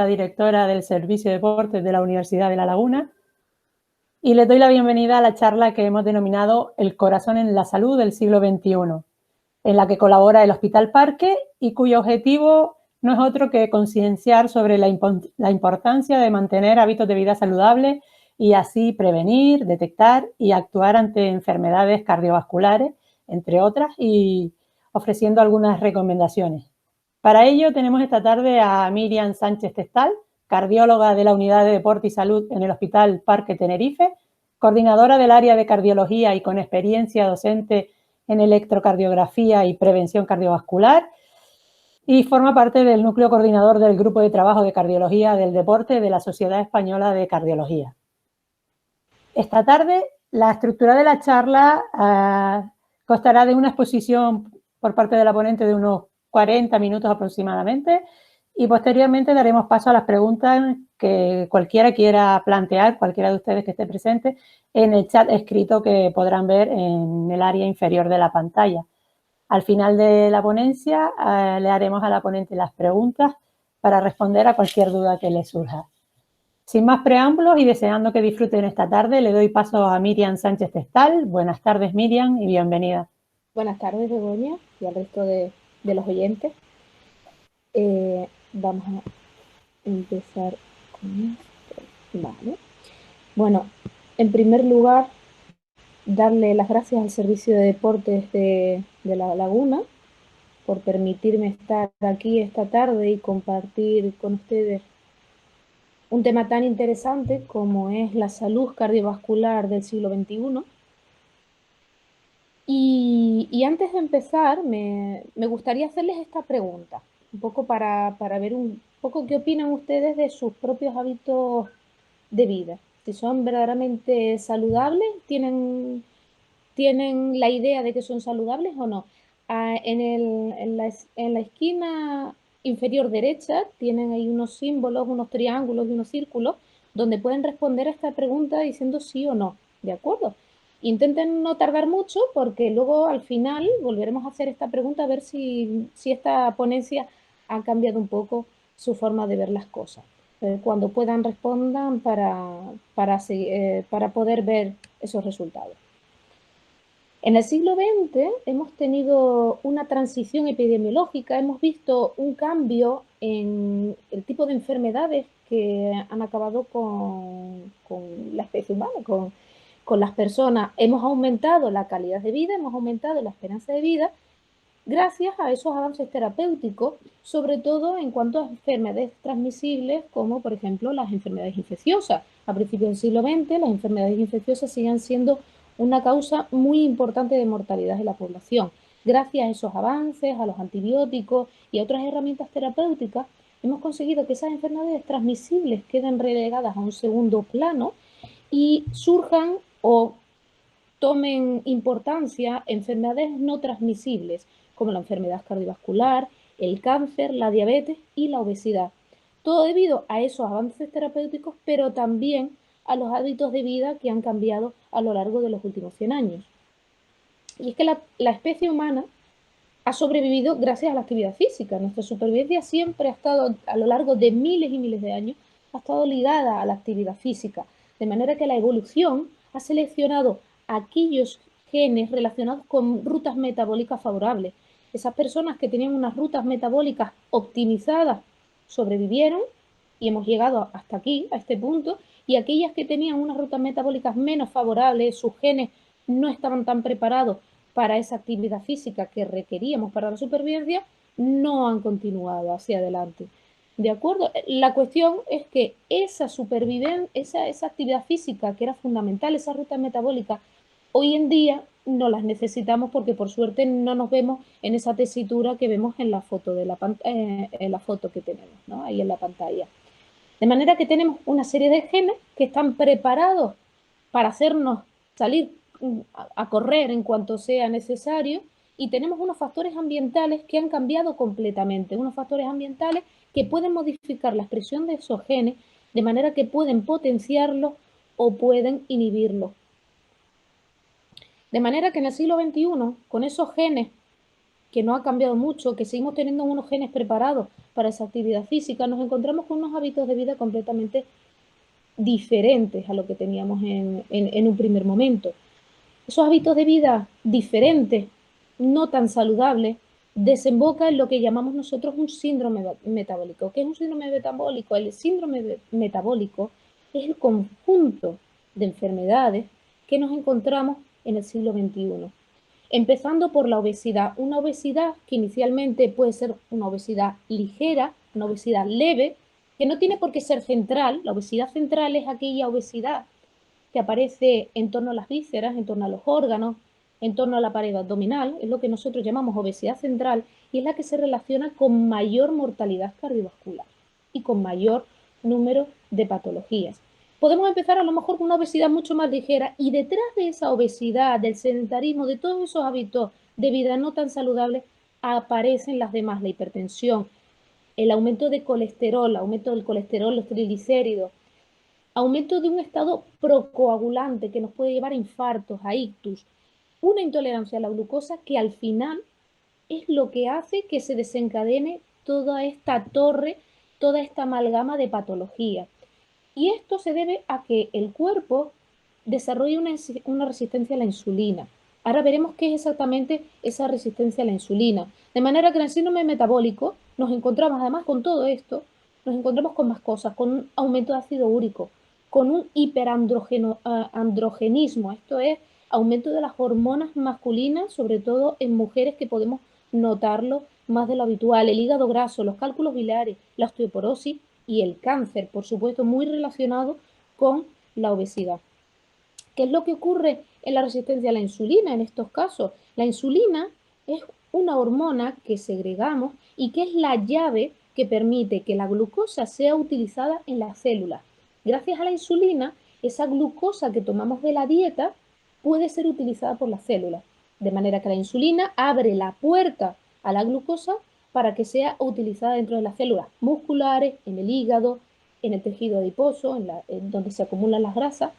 directora del Servicio de Deportes de la Universidad de La Laguna, y les doy la bienvenida a la charla que hemos denominado El corazón en la salud del siglo XXI, en la que colabora el Hospital Parque y cuyo objetivo no es otro que concienciar sobre la importancia de mantener hábitos de vida saludables y así prevenir, detectar y actuar ante enfermedades cardiovasculares, entre otras, y ofreciendo algunas recomendaciones. Para ello tenemos esta tarde a Miriam Sánchez Testal, cardióloga de la Unidad de Deporte y Salud en el Hospital Parque Tenerife, coordinadora del área de cardiología y con experiencia docente en electrocardiografía y prevención cardiovascular, y forma parte del núcleo coordinador del Grupo de Trabajo de Cardiología del Deporte de la Sociedad Española de Cardiología. Esta tarde la estructura de la charla constará de una exposición por parte de la ponente de unos 40 minutos aproximadamente, y posteriormente daremos paso a las preguntas que cualquiera quiera plantear, cualquiera de ustedes que esté presente, en el chat escrito que podrán ver en el área inferior de la pantalla. Al final de la ponencia le haremos a la ponente las preguntas para responder a cualquier duda que le surja. Sin más preámbulos y deseando que disfruten esta tarde, le doy paso a Miriam Sánchez Testal. Buenas tardes, Miriam, y bienvenida. Buenas tardes, Begoña, y al resto de los oyentes. Vamos a empezar con esto. Vale. Bueno, en primer lugar, darle las gracias al Servicio de Deportes de La Laguna por permitirme estar aquí esta tarde y compartir con ustedes un tema tan interesante como es la salud cardiovascular del siglo XXI. Y antes de empezar, me gustaría hacerles esta pregunta, un poco para ver un poco qué opinan ustedes de sus propios hábitos de vida. Si son verdaderamente saludables, tienen la idea de que son saludables o no. En la esquina inferior derecha tienen ahí unos símbolos, unos triángulos y unos círculos, donde pueden responder a esta pregunta diciendo sí o no, ¿de acuerdo? Intenten no tardar mucho porque luego al final volveremos a hacer esta pregunta a ver si esta ponencia ha cambiado un poco su forma de ver las cosas. Cuando puedan respondan para poder ver esos resultados. En el siglo XX hemos tenido una transición epidemiológica, hemos visto un cambio en el tipo de enfermedades que han acabado con la especie humana, con las personas. Hemos aumentado la calidad de vida, hemos aumentado la esperanza de vida gracias a esos avances terapéuticos, sobre todo en cuanto a enfermedades transmisibles como por ejemplo las enfermedades infecciosas. A principios del siglo XX las enfermedades infecciosas siguen siendo una causa muy importante de mortalidad en la población. Gracias a esos avances, a los antibióticos y a otras herramientas terapéuticas, hemos conseguido que esas enfermedades transmisibles queden relegadas a un segundo plano y surjan o tomen importancia enfermedades no transmisibles, como la enfermedad cardiovascular, el cáncer, la diabetes y la obesidad. Todo debido a esos avances terapéuticos, pero también a los hábitos de vida que han cambiado a lo largo de los últimos 100 años. Y es que la especie humana ha sobrevivido gracias a la actividad física. Nuestra supervivencia siempre ha estado, a lo largo de miles y miles de años, ha estado ligada a la actividad física. De manera que la evolución ha seleccionado aquellos genes relacionados con rutas metabólicas favorables. Esas personas que tenían unas rutas metabólicas optimizadas sobrevivieron y hemos llegado hasta aquí, a este punto, y aquellas que tenían unas rutas metabólicas menos favorables, sus genes no estaban tan preparados para esa actividad física que requeríamos para la supervivencia, no han continuado hacia adelante. ¿De acuerdo? La cuestión es que esa supervivencia, esa actividad física que era fundamental, esa ruta metabólica, hoy en día no las necesitamos porque por suerte no nos vemos en esa tesitura que vemos en la foto, en la foto que tenemos, ¿no? Ahí en la pantalla. De manera que tenemos una serie de genes que están preparados para hacernos salir a correr en cuanto sea necesario, y tenemos unos factores ambientales que han cambiado completamente, unos factores ambientales que pueden modificar la expresión de esos genes de manera que pueden potenciarlos o pueden inhibirlos. De manera que en el siglo XXI, con esos genes que no ha cambiado mucho, que seguimos teniendo unos genes preparados para esa actividad física, nos encontramos con unos hábitos de vida completamente diferentes a lo que teníamos en un primer momento. Esos hábitos de vida diferentes, no tan saludables, desemboca en lo que llamamos nosotros un síndrome metabólico. ¿Qué es un síndrome metabólico? El síndrome metabólico es el conjunto de enfermedades que nos encontramos en el siglo XXI. Empezando por la obesidad. Una obesidad que inicialmente puede ser una obesidad ligera, una obesidad leve, que no tiene por qué ser central. La obesidad central es aquella obesidad que aparece en torno a las vísceras, en torno a los órganos, en torno a la pared abdominal, es lo que nosotros llamamos obesidad central y es la que se relaciona con mayor mortalidad cardiovascular y con mayor número de patologías. Podemos empezar a lo mejor con una obesidad mucho más ligera y detrás de esa obesidad, del sedentarismo, de todos esos hábitos de vida no tan saludables, aparecen las demás, la hipertensión, el aumento de colesterol, aumento del colesterol, los triglicéridos, aumento de un estado procoagulante que nos puede llevar a infartos, a ictus, una intolerancia a la glucosa que al final es lo que hace que se desencadene toda esta torre, toda esta amalgama de patologías. Y esto se debe a que el cuerpo desarrolla una resistencia a la insulina. Ahora veremos qué es exactamente esa resistencia a la insulina. De manera que en el síndrome metabólico nos encontramos, además con todo esto, nos encontramos con más cosas, con un aumento de ácido úrico, con un hiperandrogenismo, esto es, aumento de las hormonas masculinas, sobre todo en mujeres que podemos notarlo más de lo habitual, el hígado graso, los cálculos biliares, la osteoporosis y el cáncer, por supuesto, muy relacionado con la obesidad. ¿Qué es lo que ocurre en la resistencia a la insulina en estos casos? La insulina es una hormona que segregamos y que es la llave que permite que la glucosa sea utilizada en las células. Gracias a la insulina, esa glucosa que tomamos de la dieta puede ser utilizada por las células. De manera que la insulina abre la puerta a la glucosa para que sea utilizada dentro de las células musculares, en el hígado, en el tejido adiposo, en donde se acumulan las grasas,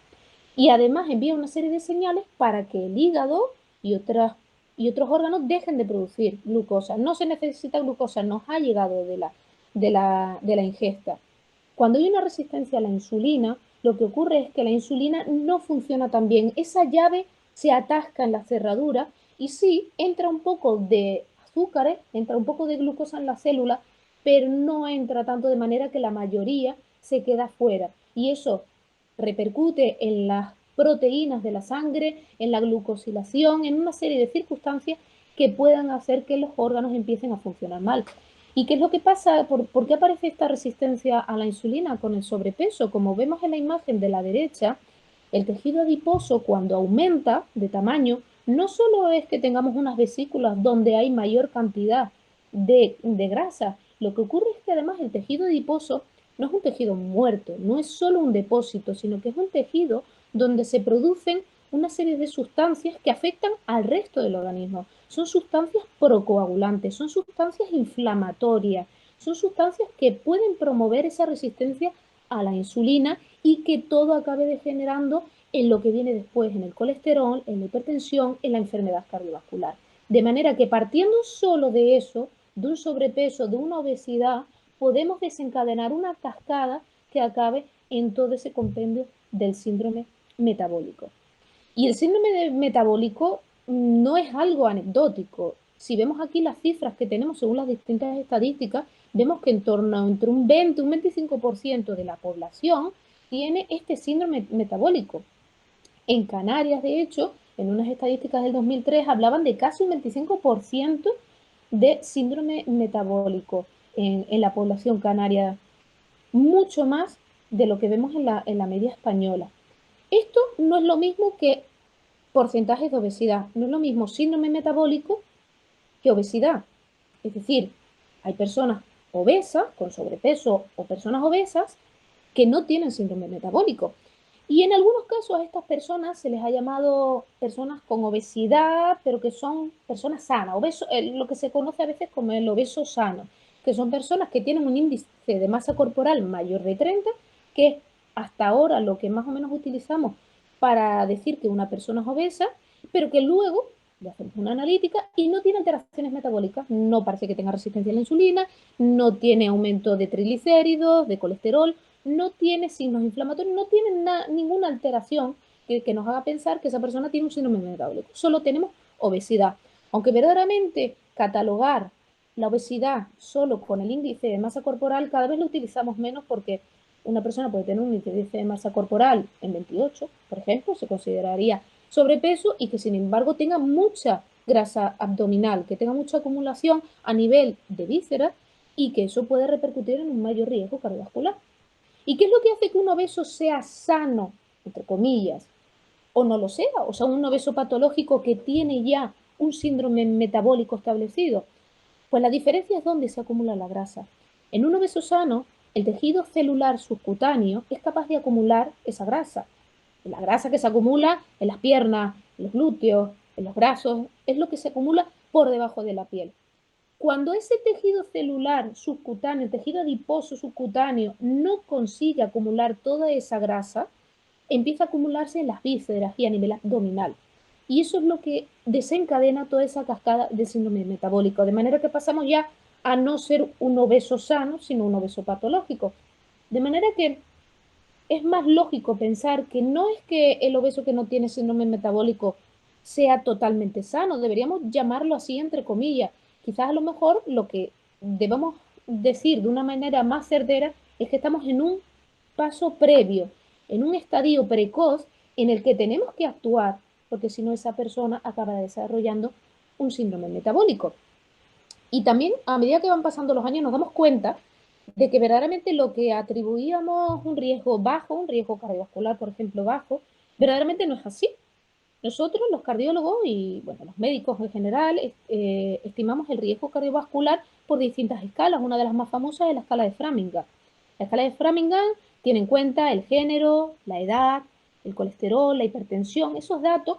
y además envía una serie de señales para que el hígado y otros órganos dejen de producir glucosa. No se necesita glucosa, nos ha llegado de la ingesta. Cuando hay una resistencia a la insulina, lo que ocurre es que la insulina no funciona tan bien. Esa llave se atasca en la cerradura y sí, entra un poco de azúcares, entra un poco de glucosa en la célula, pero no entra tanto de manera que la mayoría se queda fuera. Y eso repercute en las proteínas de la sangre, en la glucosilación, en una serie de circunstancias que puedan hacer que los órganos empiecen a funcionar mal. ¿Y qué es lo que pasa? ¿Por qué aparece esta resistencia a la insulina con el sobrepeso? Como vemos en la imagen de la derecha, el tejido adiposo cuando aumenta de tamaño, no solo es que tengamos unas vesículas donde hay mayor cantidad de grasa, lo que ocurre es que además el tejido adiposo no es un tejido muerto, no es solo un depósito, sino que es un tejido donde se producen una serie de sustancias que afectan al resto del organismo. Son sustancias procoagulantes, son sustancias inflamatorias, son sustancias que pueden promover esa resistencia a la insulina y que todo acabe degenerando en lo que viene después, en el colesterol, en la hipertensión, en la enfermedad cardiovascular. De manera que partiendo solo de eso, de un sobrepeso, de una obesidad, podemos desencadenar una cascada que acabe en todo ese compendio del síndrome metabólico. Y el síndrome metabólico no es algo anecdótico. Si vemos aquí las cifras que tenemos según las distintas estadísticas, vemos que en torno a entre un 20 y un 25% de la población tiene este síndrome metabólico. En Canarias, de hecho, en unas estadísticas del 2003 hablaban de casi un 25% de síndrome metabólico en la población canaria, mucho más de lo que vemos en la media española. Esto no es lo mismo que porcentajes de obesidad, no es lo mismo síndrome metabólico que obesidad. Es decir, hay personas obesas, con sobrepeso o personas obesas que no tienen síndrome metabólico. Y en algunos casos a estas personas se les ha llamado personas con obesidad, pero que son personas sanas, obeso, lo que se conoce a veces como el obeso sano, que son personas que tienen un índice de masa corporal mayor de 30, que es hasta ahora lo que más o menos utilizamos para decir que una persona es obesa, pero que luego le hacemos una analítica y no tiene alteraciones metabólicas, no parece que tenga resistencia a la insulina, no tiene aumento de triglicéridos, de colesterol, no tiene signos inflamatorios, no tiene ninguna alteración que nos haga pensar que esa persona tiene un síndrome metabólico. Solo tenemos obesidad. Aunque verdaderamente catalogar la obesidad solo con el índice de masa corporal cada vez lo utilizamos menos, porque una persona puede tener un índice de masa corporal en 28, por ejemplo, se consideraría sobrepeso, y que sin embargo tenga mucha grasa abdominal, que tenga mucha acumulación a nivel de vísceras, y que eso puede repercutir en un mayor riesgo cardiovascular. ¿Y qué es lo que hace que un obeso sea sano, entre comillas, o no lo sea? O sea, un obeso patológico que tiene ya un síndrome metabólico establecido. Pues la diferencia es dónde se acumula la grasa. En un obeso sano, el tejido celular subcutáneo es capaz de acumular esa grasa. La grasa que se acumula en las piernas, en los glúteos, en los brazos, es lo que se acumula por debajo de la piel. Cuando ese tejido celular subcutáneo, el tejido adiposo subcutáneo, no consigue acumular toda esa grasa, empieza a acumularse en las vísceras y a nivel abdominal. Y eso es lo que desencadena toda esa cascada de síndrome metabólico, de manera que pasamos ya a no ser un obeso sano, sino un obeso patológico. De manera que es más lógico pensar que no es que el obeso que no tiene síndrome metabólico sea totalmente sano, deberíamos llamarlo así entre comillas. Quizás a lo mejor lo que debemos decir de una manera más certera es que estamos en un paso previo, en un estadio precoz en el que tenemos que actuar, porque si no esa persona acaba desarrollando un síndrome metabólico. Y también a medida que van pasando los años nos damos cuenta de que verdaderamente lo que atribuíamos un riesgo bajo, un riesgo cardiovascular, por ejemplo, bajo, verdaderamente no es así. Nosotros, los cardiólogos y bueno, los médicos en general, estimamos el riesgo cardiovascular por distintas escalas. Una de las más famosas es la escala de Framingham. La escala de Framingham tiene en cuenta el género, la edad, el colesterol, la hipertensión, esos datos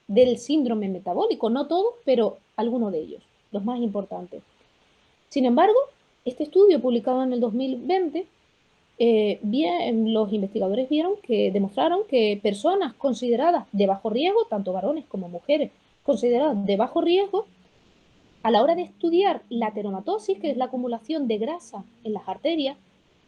del síndrome metabólico, no todos, pero algunos de ellos, los más importantes. Sin embargo, este estudio publicado en el 2020, los investigadores demostraron que personas consideradas de bajo riesgo, tanto varones como mujeres consideradas de bajo riesgo, a la hora de estudiar la ateromatosis, que es la acumulación de grasa en las arterias,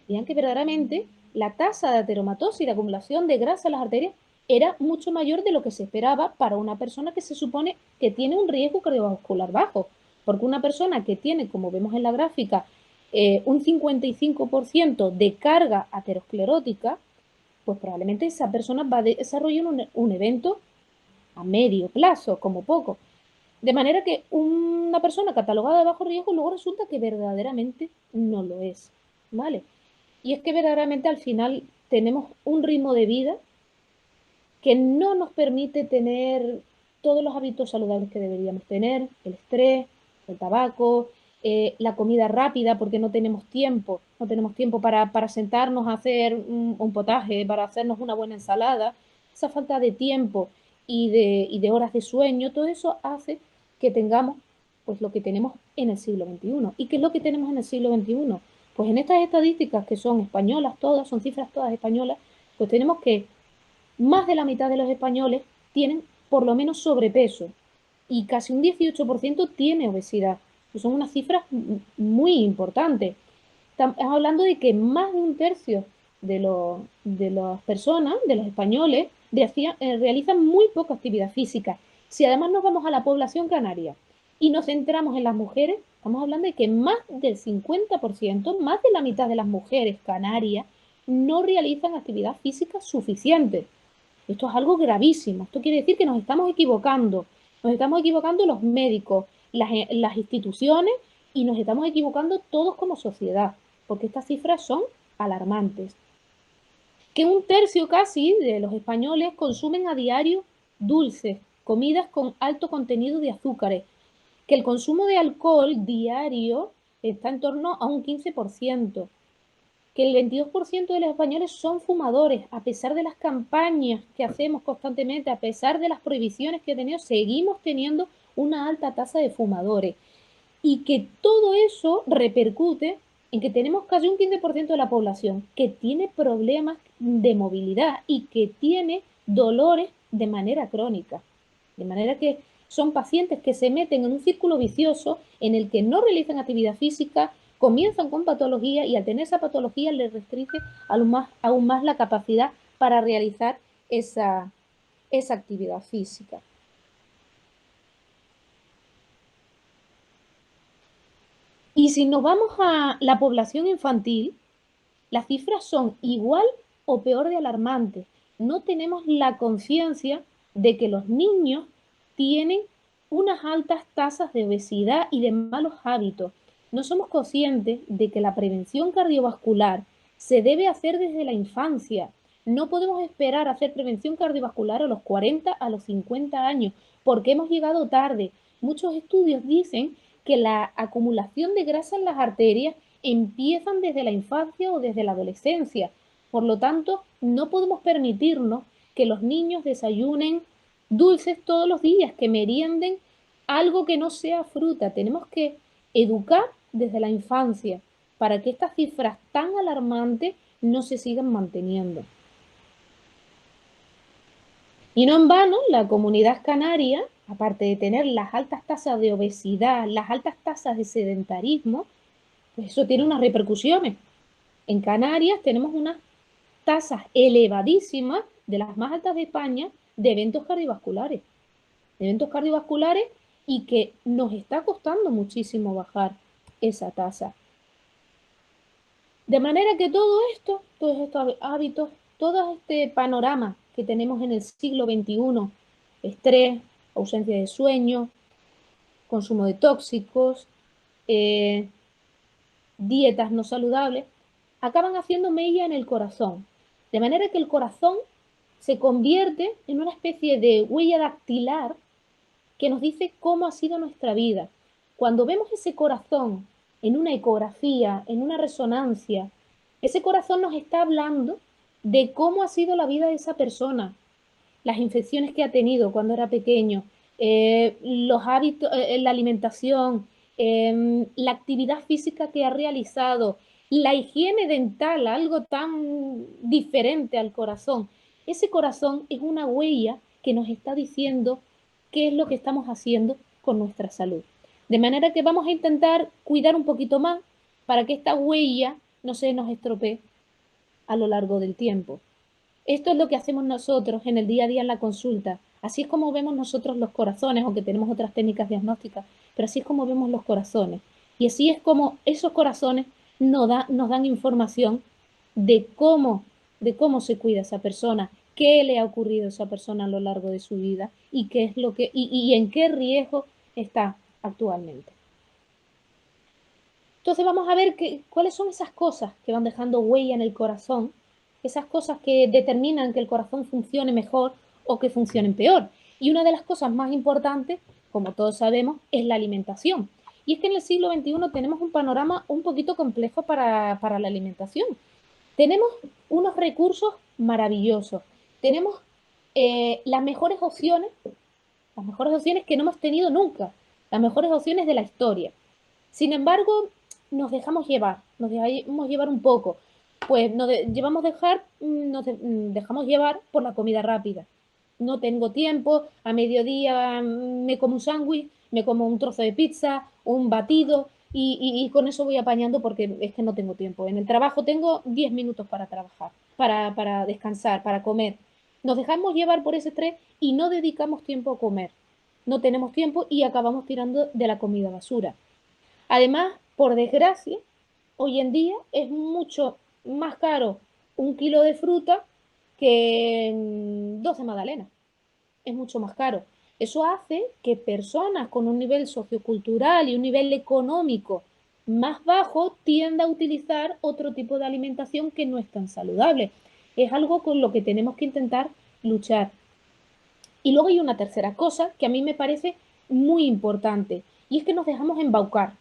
veían que verdaderamente la tasa de ateromatosis, de acumulación de grasa en las arterias, era mucho mayor de lo que se esperaba para una persona que se supone que tiene un riesgo cardiovascular bajo. Porque una persona que tiene, como vemos en la gráfica, un 55% de carga aterosclerótica, pues probablemente esa persona va a desarrollar un evento a medio plazo, como poco. De manera que una persona catalogada de bajo riesgo luego resulta que verdaderamente no lo es, ¿vale? Y es que verdaderamente al final tenemos un ritmo de vida que no nos permite tener todos los hábitos saludables que deberíamos tener: el estrés, el tabaco, la comida rápida, porque no tenemos tiempo, para sentarnos a hacer un potaje, para hacernos una buena ensalada. Esa falta de tiempo y de horas de sueño, todo eso hace que tengamos pues lo que tenemos en el siglo XXI. ¿Y qué es lo que tenemos en el siglo XXI? Pues en estas estadísticas, que son españolas todas, son cifras todas españolas, pues tenemos que más de la mitad de los españoles tienen por lo menos sobrepeso y casi un 18% tiene obesidad. Son unas cifras muy importantes. Estamos hablando de que más de un tercio de las personas, de los españoles, realizan muy poca actividad física. Si además nos vamos a la población canaria y nos centramos en las mujeres, estamos hablando de que más del 50%, más de la mitad de las mujeres canarias, no realizan actividad física suficiente. Esto es algo gravísimo. Esto quiere decir que nos estamos equivocando. Nos estamos equivocando los médicos, las instituciones, y nos estamos equivocando todos como sociedad, porque estas cifras son alarmantes. Que un tercio casi de los españoles consumen a diario dulces, comidas con alto contenido de azúcares. Que el consumo de alcohol diario está en torno a un 15%. Que el 22% de los españoles son fumadores. A pesar de las campañas que hacemos constantemente, a pesar de las prohibiciones que tenemos, seguimos teniendo una alta tasa de fumadores. Y que todo eso repercute en que tenemos casi un 15% de la población que tiene problemas de movilidad y que tiene dolores de manera crónica. De manera que son pacientes que se meten en un círculo vicioso en el que no realizan actividad física, comienzan con patología y al tener esa patología les restringe aún más la capacidad para realizar esa actividad física. Y si nos vamos a la población infantil, las cifras son igual o peor de alarmantes. No tenemos la conciencia de que los niños tienen unas altas tasas de obesidad y de malos hábitos. No somos conscientes de que la prevención cardiovascular se debe hacer desde la infancia. No podemos esperar a hacer prevención cardiovascular a los 40, a los 50 años, porque hemos llegado tarde. Muchos estudios dicen que la acumulación de grasa en las arterias empiezan desde la infancia o desde la adolescencia. Por lo tanto, no podemos permitirnos que los niños desayunen dulces todos los días, que merienden algo que no sea fruta. Tenemos que educar desde la infancia para que estas cifras tan alarmantes no se sigan manteniendo. Y no en vano, la comunidad canaria, aparte de tener las altas tasas de obesidad, las altas tasas de sedentarismo, pues eso tiene unas repercusiones. En Canarias tenemos unas tasas elevadísimas, de las más altas de España, de eventos cardiovasculares. De eventos cardiovasculares y que nos está costando muchísimo bajar esa tasa. De manera que todo esto, todos estos hábitos, todo este panorama que tenemos en el siglo XXI, estrés, ausencia de sueño, consumo de tóxicos, dietas no saludables, acaban haciendo mella en el corazón. De manera que el corazón se convierte en una especie de huella dactilar que nos dice cómo ha sido nuestra vida. Cuando vemos ese corazón en una ecografía, en una resonancia, ese corazón nos está hablando de cómo ha sido la vida de esa persona, las infecciones que ha tenido cuando era pequeño, los hábitos, la alimentación, la actividad física que ha realizado, la higiene dental, algo tan diferente al corazón. Ese corazón es una huella que nos está diciendo qué es lo que estamos haciendo con nuestra salud. De manera que vamos a intentar cuidar un poquito más para que esta huella no se nos estropee a lo largo del tiempo. Esto es lo que hacemos nosotros en el día a día en la consulta. Así es como vemos nosotros los corazones, aunque tenemos otras técnicas diagnósticas, pero así es como vemos los corazones. Y así es como esos corazones nos dan información de cómo se cuida esa persona, qué le ha ocurrido a esa persona a lo largo de su vida y qué es lo que y en qué riesgo está actualmente. Entonces vamos a ver cuáles son esas cosas que van dejando huella en el corazón, esas cosas que determinan que el corazón funcione mejor o que funcione peor. Y una de las cosas más importantes, como todos sabemos, es la alimentación. Y es que en el siglo XXI tenemos un panorama un poquito complejo para la alimentación. Tenemos unos recursos maravillosos. Tenemos las mejores opciones que no hemos tenido nunca, las mejores opciones de la historia. Sin embargo, nos dejamos llevar un poco. Pues nos dejamos llevar por la comida rápida. No tengo tiempo, a mediodía me como un sándwich, me como un trozo de pizza, un batido y con eso voy apañando porque es que no tengo tiempo. En el trabajo tengo 10 minutos para trabajar, para descansar, para comer. Nos dejamos llevar por ese estrés y no dedicamos tiempo a comer. No tenemos tiempo y acabamos tirando de la comida basura. Además, por desgracia, hoy en día es mucho más caro un kilo de fruta que 12 magdalenas. Es mucho más caro. Eso hace que personas con un nivel sociocultural y un nivel económico más bajo tiendan a utilizar otro tipo de alimentación que no es tan saludable. Es algo con lo que tenemos que intentar luchar. Y luego hay una tercera cosa que a mí me parece muy importante y es que nos dejamos embaucar.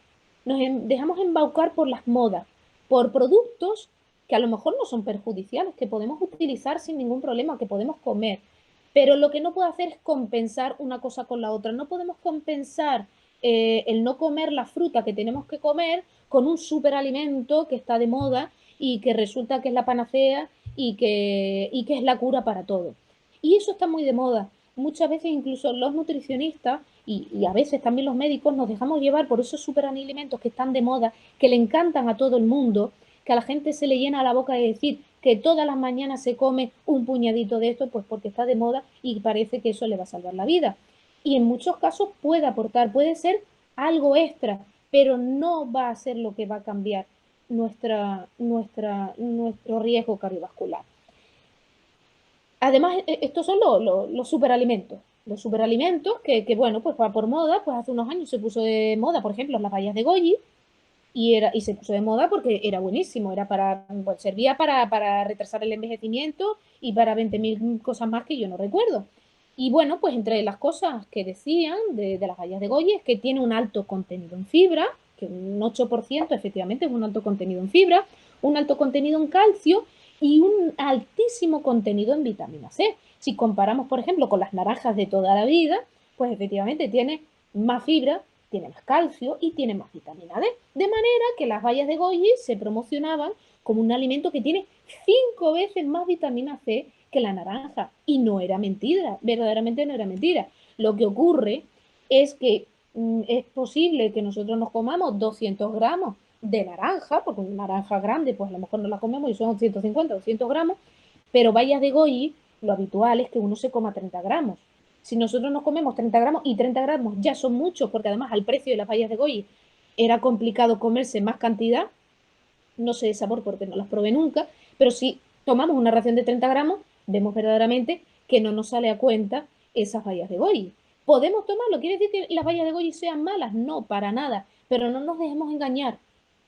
Dejamos embaucar por las modas, por productos que a lo mejor no son perjudiciales, que podemos utilizar sin ningún problema, que podemos comer. Pero lo que no puedo hacer es compensar una cosa con la otra. No podemos compensar el no comer la fruta que tenemos que comer con un superalimento que está de moda y que resulta que es la panacea y que es la cura para todo. Y eso está muy de moda. muchas veces incluso los nutricionistas y a veces también los médicos nos dejamos llevar por esos superalimentos que están de moda, que le encantan a todo el mundo, que a la gente se le llena la boca de decir que todas las mañanas se come un puñadito de esto, pues porque está de moda y parece que eso le va a salvar la vida. Y en muchos casos puede aportar, puede ser algo extra, pero no va a ser lo que va a cambiar nuestro riesgo cardiovascular. Además, estos son los superalimentos. Los superalimentos que, bueno, pues por moda, pues hace unos años se puso de moda, por ejemplo, las bayas de goji, y se puso de moda porque era buenísimo, era pues, servía para retrasar el envejecimiento y para 20.000 cosas más que yo no recuerdo. Y bueno, pues entre las cosas que decían de las bayas de goji es que tiene un alto contenido en fibra, que un 8% efectivamente es un alto contenido en fibra, un alto contenido en calcio y un altísimo contenido en vitamina C. Si comparamos, por ejemplo, con las naranjas de toda la vida, pues efectivamente tiene más fibra, tiene más calcio y tiene más vitamina D. De manera que las bayas de goji se promocionaban como un alimento que tiene 5 veces más vitamina C que la naranja. Y no era mentira, verdaderamente no era mentira. Lo que ocurre es que es posible que nosotros nos comamos 200 gramos de naranja, porque una naranja grande, pues a lo mejor no la comemos y son 150 o 200 gramos, pero bayas de goji, lo habitual es que uno se coma 30 gramos. Si nosotros nos comemos 30 gramos, y 30 gramos ya son muchos, porque además al precio de las bayas de goji era complicado comerse más cantidad, no sé de sabor porque no las probé nunca, pero si tomamos una ración de 30 gramos, vemos verdaderamente que no nos sale a cuenta esas bayas de goji. ¿Podemos tomarlo? ¿Quiere decir que las bayas de goji sean malas? No, para nada, pero no nos dejemos engañar.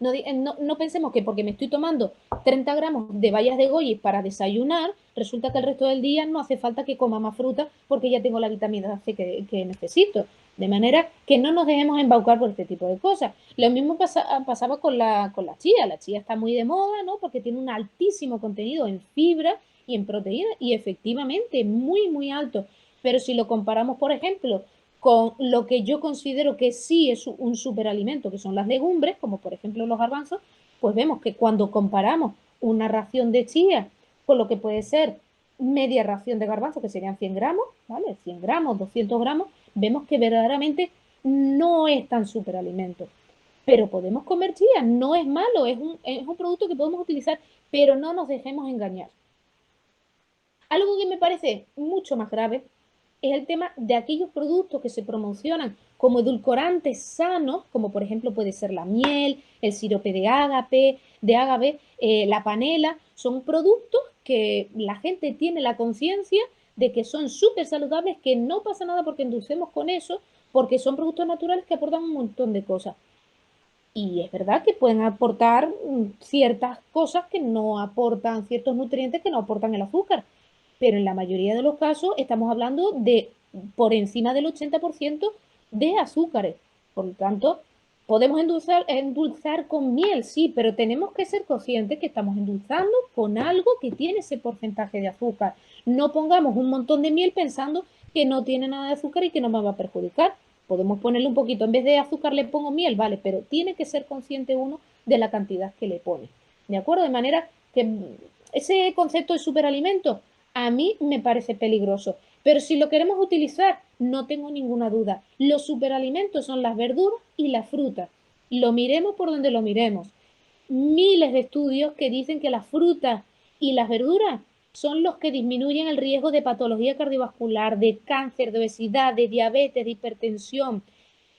No pensemos que porque me estoy tomando 30 gramos de bayas de goji para desayunar, resulta que el resto del día no hace falta que coma más fruta porque ya tengo la vitamina C que necesito. De manera que no nos dejemos embaucar por este tipo de cosas. Lo mismo pasaba con la chía. La chía está muy de moda, ¿no? Porque tiene un altísimo contenido en fibra y en proteína y efectivamente muy, muy alto. Pero si lo comparamos, por ejemplo, con lo que yo considero que sí es un superalimento, que son las legumbres, como por ejemplo los garbanzos, pues vemos que cuando comparamos una ración de chía con lo que puede ser media ración de garbanzo, que serían 100 gramos, ¿vale? 100 gramos, 200 gramos, vemos que verdaderamente no es tan superalimento. Pero podemos comer chía, no es malo, es un producto que podemos utilizar, pero no nos dejemos engañar. Algo que me parece mucho más grave es el tema de aquellos productos que se promocionan como edulcorantes sanos, como por ejemplo puede ser la miel, el sirope de agave, la panela. Son productos que la gente tiene la conciencia de que son súper saludables, que no pasa nada porque endulcemos con eso, porque son productos naturales que aportan un montón de cosas. Y es verdad que pueden aportar ciertas cosas que no aportan, ciertos nutrientes que no aportan el azúcar, pero en la mayoría de los casos estamos hablando de por encima del 80% de azúcares. Por lo tanto, podemos endulzar con miel, sí, pero tenemos que ser conscientes que estamos endulzando con algo que tiene ese porcentaje de azúcar. No pongamos un montón de miel pensando que no tiene nada de azúcar y que no me va a perjudicar. Podemos ponerle un poquito, en vez de azúcar le pongo miel, vale, pero tiene que ser consciente uno de la cantidad que le pone. ¿De acuerdo? De manera que ese concepto de superalimento a mí me parece peligroso. Pero si lo queremos utilizar, no tengo ninguna duda. Los superalimentos son las verduras y las frutas. Lo miremos por donde lo miremos. Miles de estudios que dicen que las frutas y las verduras son los que disminuyen el riesgo de patología cardiovascular, de cáncer, de obesidad, de diabetes, de hipertensión.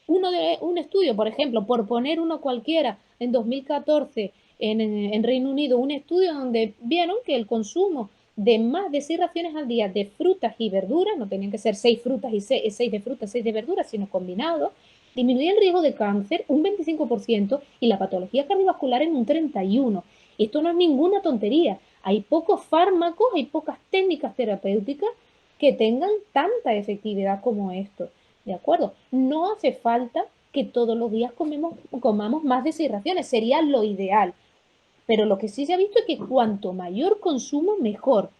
Un estudio, por ejemplo, por poner uno cualquiera, en 2014 en Reino Unido, un estudio donde vieron que el consumo de más de 6 raciones al día de frutas y verduras, no tenían que ser 6 frutas y 6 de frutas, 6 de verduras, sino combinados, disminuye el riesgo de cáncer un 25% y la patología cardiovascular en un 31%. Esto no es ninguna tontería. Hay pocos fármacos, hay pocas técnicas terapéuticas que tengan tanta efectividad como esto. ¿De acuerdo? No hace falta que todos los días comamos más de 6 raciones, sería lo ideal. Pero lo que sí se ha visto es que cuanto mayor consumo, mejor.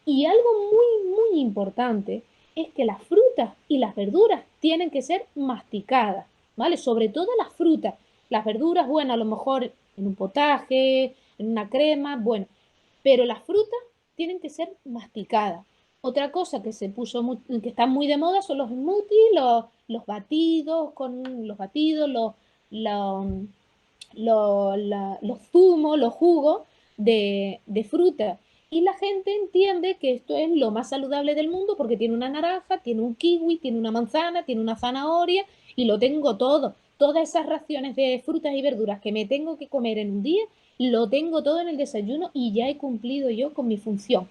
Y algo muy, muy importante es que las frutas y las verduras tienen que ser masticadas, ¿vale? Sobre todo las frutas. Las verduras, bueno, a lo mejor en un potaje, en una crema, bueno, pero las frutas tienen que ser masticadas. Otra cosa que se puso que está muy de moda son los smoothies, los batidos, los, los zumos, los jugos de fruta. Y la gente entiende que esto es lo más saludable del mundo porque tiene una naranja, tiene un kiwi, tiene una manzana, tiene una zanahoria y lo tengo todo. Todas esas raciones de frutas y verduras que me tengo que comer en un día, lo tengo todo en el desayuno y ya he cumplido yo con mi función.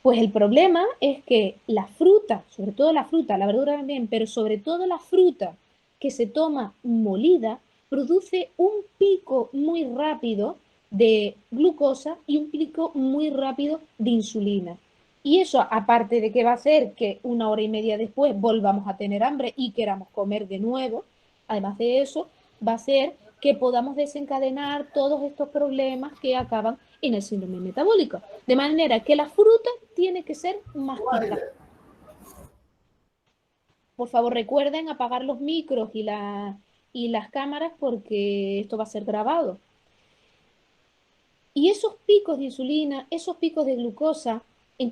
Pues el problema es que la fruta, sobre todo la fruta, la verdura también, pero sobre todo la fruta que se toma molida, produce un pico muy rápido de glucosa y un pico muy rápido de insulina. Y eso, aparte de que va a hacer que una hora y media después volvamos a tener hambre y queramos comer de nuevo, además de eso, va a hacer que podamos desencadenar todos estos problemas que acaban en el síndrome metabólico. De manera que la fruta tiene que ser masticada. Por favor, recuerden apagar los micros y las cámaras porque esto va a ser grabado. Y esos picos de insulina, esos picos de glucosa, ¿en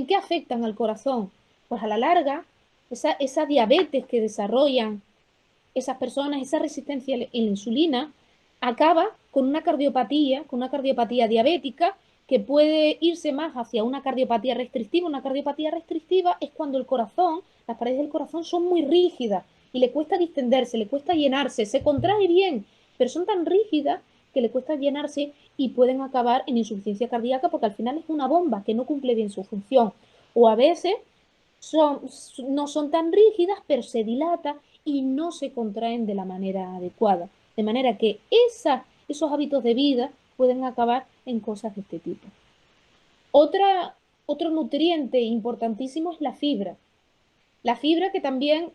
qué afectan al corazón? Pues a la larga, esa diabetes que desarrollan esas personas, esa resistencia a la insulina, acaba con una cardiopatía diabética que puede irse más hacia una cardiopatía restrictiva. Una cardiopatía restrictiva es cuando el corazón, las paredes del corazón son muy rígidas y le cuesta distenderse, le cuesta llenarse, se contrae bien, pero son tan rígidas que le cuesta llenarse y pueden acabar en insuficiencia cardíaca porque al final es una bomba que no cumple bien su función. O a veces son, no son tan rígidas, pero se dilata y no se contraen de la manera adecuada. De manera que esos hábitos de vida pueden acabar en cosas de este tipo. Otro nutriente importantísimo es la fibra. La fibra que también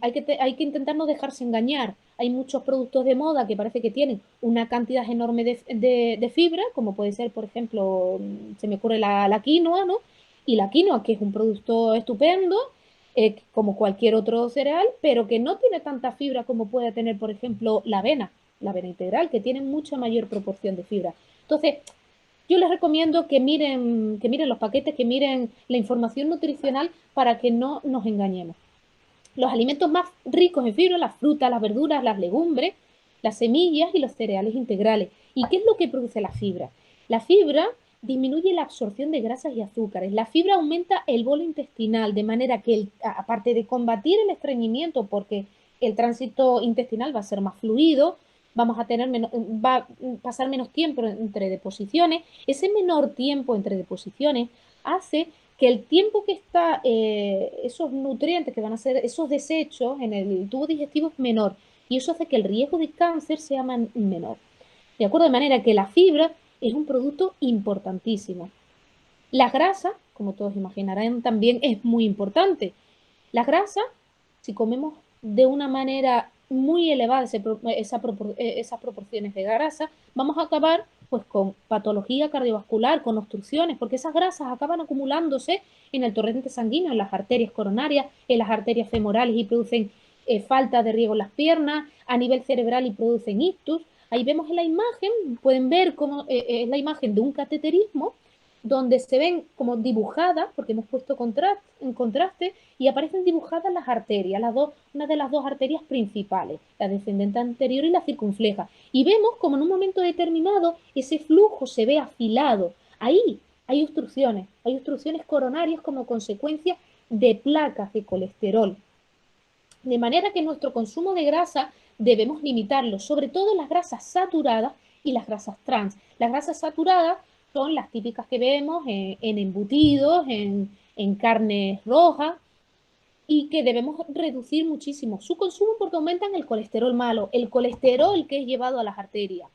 hay que intentar no dejarse engañar. Hay muchos productos de moda que parece que tienen una cantidad enorme de fibra, como puede ser, por ejemplo, se me ocurre la quinoa, ¿no? Y la quinoa, que es un producto estupendo, como cualquier otro cereal, pero que no tiene tanta fibra como puede tener, por ejemplo, la avena integral, que tiene mucha mayor proporción de fibra. Entonces, yo les recomiendo que miren los paquetes, que miren la información nutricional para que no nos engañemos. Los alimentos más ricos en fibra, las frutas, las verduras, las legumbres, las semillas y los cereales integrales. ¿Y qué es lo que produce la fibra? La fibra disminuye la absorción de grasas y azúcares. La fibra aumenta el bolo intestinal, de manera que, aparte de combatir el estreñimiento, porque el tránsito intestinal va a ser más fluido, va a pasar menos tiempo entre deposiciones. Ese menor tiempo entre deposiciones hace que el tiempo que está esos nutrientes que van a ser esos desechos en el tubo digestivo es menor y eso hace que el riesgo de cáncer sea menor. ¿De acuerdo? De manera que la fibra es un producto importantísimo. La grasa, como todos imaginarán, también es muy importante. Las grasas, si comemos de una manera muy elevada esas proporciones de grasa, vamos a acabar pues con patología cardiovascular, con obstrucciones, porque esas grasas acaban acumulándose en el torrente sanguíneo, en las arterias coronarias, en las arterias femorales y producen falta de riego en las piernas, a nivel cerebral y producen ictus. Ahí vemos en la imagen, pueden ver cómo es la imagen de un cateterismo donde se ven como dibujadas, porque hemos puesto en contraste, y aparecen dibujadas las arterias, una de las dos arterias principales, la descendente anterior y la circunfleja. Y vemos como en un momento determinado ese flujo se ve afilado. Ahí hay obstrucciones coronarias como consecuencia de placas de colesterol. De manera que nuestro consumo de grasa debemos limitarlo, sobre todo las grasas saturadas y las grasas trans. Las grasas saturadas son las típicas que vemos en embutidos, en carnes rojas, y que debemos reducir muchísimo su consumo porque aumentan el colesterol malo, el colesterol que es llevado a las arterias.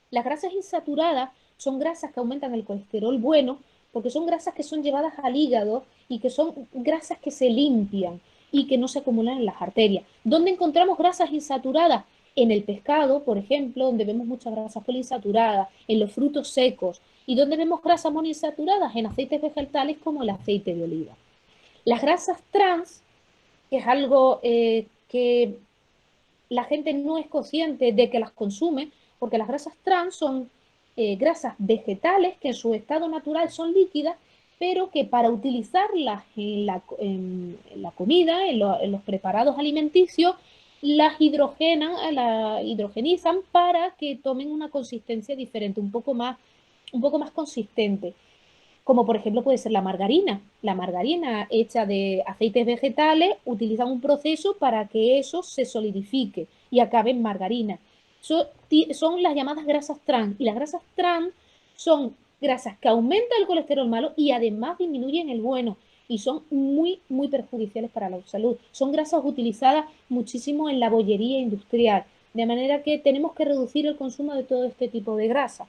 Las grasas insaturadas son grasas que aumentan el colesterol bueno porque son grasas que son llevadas al hígado y que son grasas que se limpian y que no se acumulan en las arterias. ¿Dónde encontramos grasas insaturadas? En el pescado, por ejemplo, donde vemos muchas grasas poliinsaturadas, en los frutos secos. ¿Y dónde vemos grasas monoinsaturadas? En aceites vegetales como el aceite de oliva. Las grasas trans, que es algo que la gente no es consciente de que las consume, porque las grasas trans son grasas vegetales que en su estado natural son líquidas pero que para utilizarlas en la comida, en los preparados alimenticios, las hidrogenizan para que tomen una consistencia diferente, un poco más consistente, como por ejemplo puede ser la margarina. La margarina hecha de aceites vegetales utilizan un proceso para que eso se solidifique y acabe en margarina. Son las llamadas grasas trans, y las grasas trans son grasas que aumentan el colesterol malo y además disminuyen el bueno, y son muy, muy perjudiciales para la salud. Son grasas utilizadas muchísimo en la bollería industrial, de manera que tenemos que reducir el consumo de todo este tipo de grasa.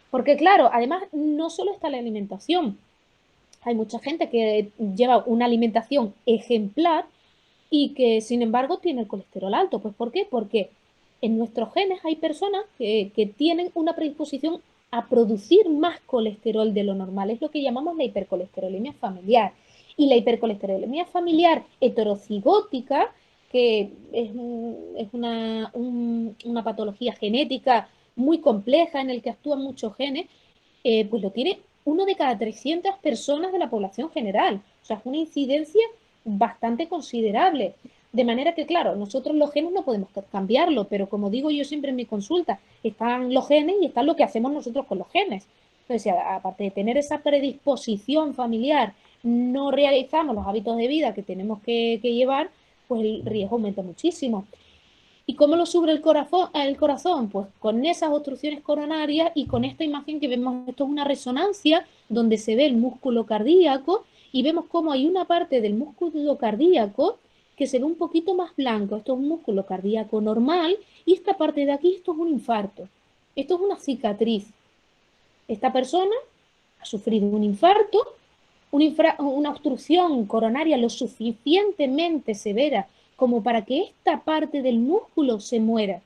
Porque claro, además no solo está la alimentación, hay mucha gente que lleva una alimentación ejemplar y que sin embargo tiene el colesterol alto. Pues ¿por qué? Porque en nuestros genes hay personas que tienen una predisposición a producir más colesterol de lo normal. Es lo que llamamos la hipercolesterolemia familiar. Y la hipercolesterolemia familiar heterocigótica, que es una patología genética muy compleja en el que actúan muchos genes, pues lo tiene uno de cada 300 personas de la población general. O sea, es una incidencia bastante considerable. De manera que, claro, nosotros los genes no podemos cambiarlo, pero como digo yo siempre en mi consulta, están los genes y está lo que hacemos nosotros con los genes. Entonces, aparte de tener esa predisposición familiar, no realizamos los hábitos de vida que tenemos que llevar, pues el riesgo aumenta muchísimo. ¿Y cómo lo sube el corazón? Pues con esas obstrucciones coronarias y con esta imagen que vemos. Esto es una resonancia donde se ve el músculo cardíaco y vemos cómo hay una parte del músculo cardíaco que se ve un poquito más blanco. Esto es un músculo cardíaco normal y esta parte de aquí, esto es un infarto. Esto es una cicatriz. Esta persona ha sufrido un infarto, una obstrucción coronaria lo suficientemente severa como para que esta parte del músculo se muera.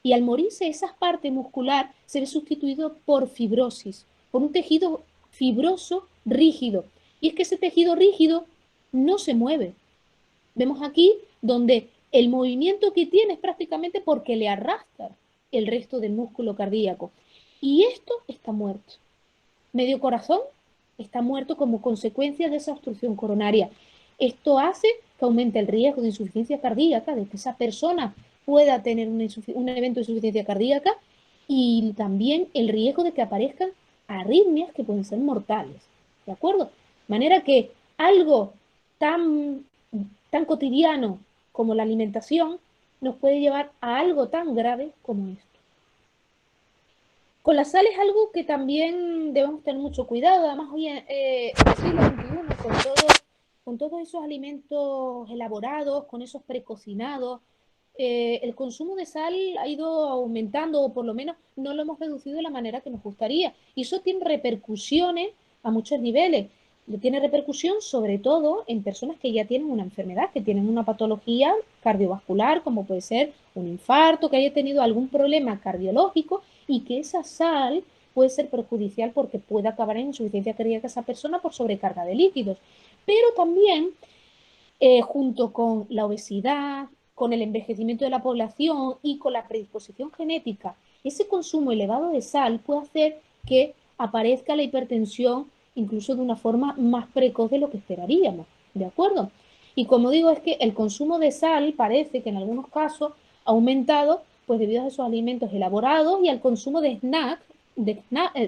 Y al morirse esa parte muscular se ve sustituido por fibrosis, por un tejido fibroso rígido. Y es que ese tejido rígido no se mueve. Vemos aquí donde el movimiento que tiene es prácticamente porque le arrastra el resto del músculo cardíaco. Y esto está muerto. Medio corazón está muerto como consecuencia de esa obstrucción coronaria. Esto hace que aumente el riesgo de insuficiencia cardíaca, de que esa persona pueda tener un evento de insuficiencia cardíaca, y también el riesgo de que aparezcan arritmias que pueden ser mortales. ¿De acuerdo? De manera que algo tan, tan cotidiano como la alimentación nos puede llevar a algo tan grave como esto. Con la sal es algo que también debemos tener mucho cuidado. Además, hoy en el siglo XXI, con todos esos alimentos elaborados, con esos precocinados, el consumo de sal ha ido aumentando, o por lo menos no lo hemos reducido de la manera que nos gustaría. Y eso tiene repercusiones a muchos niveles. Tiene repercusión sobre todo en personas que ya tienen una enfermedad, que tienen una patología cardiovascular, como puede ser un infarto, que haya tenido algún problema cardiológico, y que esa sal puede ser perjudicial porque puede acabar en insuficiencia cardíaca esa persona por sobrecarga de líquidos. Pero también, junto con la obesidad, con el envejecimiento de la población y con la predisposición genética, ese consumo elevado de sal puede hacer que aparezca la hipertensión incluso de una forma más precoz de lo que esperaríamos, ¿de acuerdo? Y como digo, es que el consumo de sal parece que en algunos casos ha aumentado pues debido a esos alimentos elaborados y al consumo de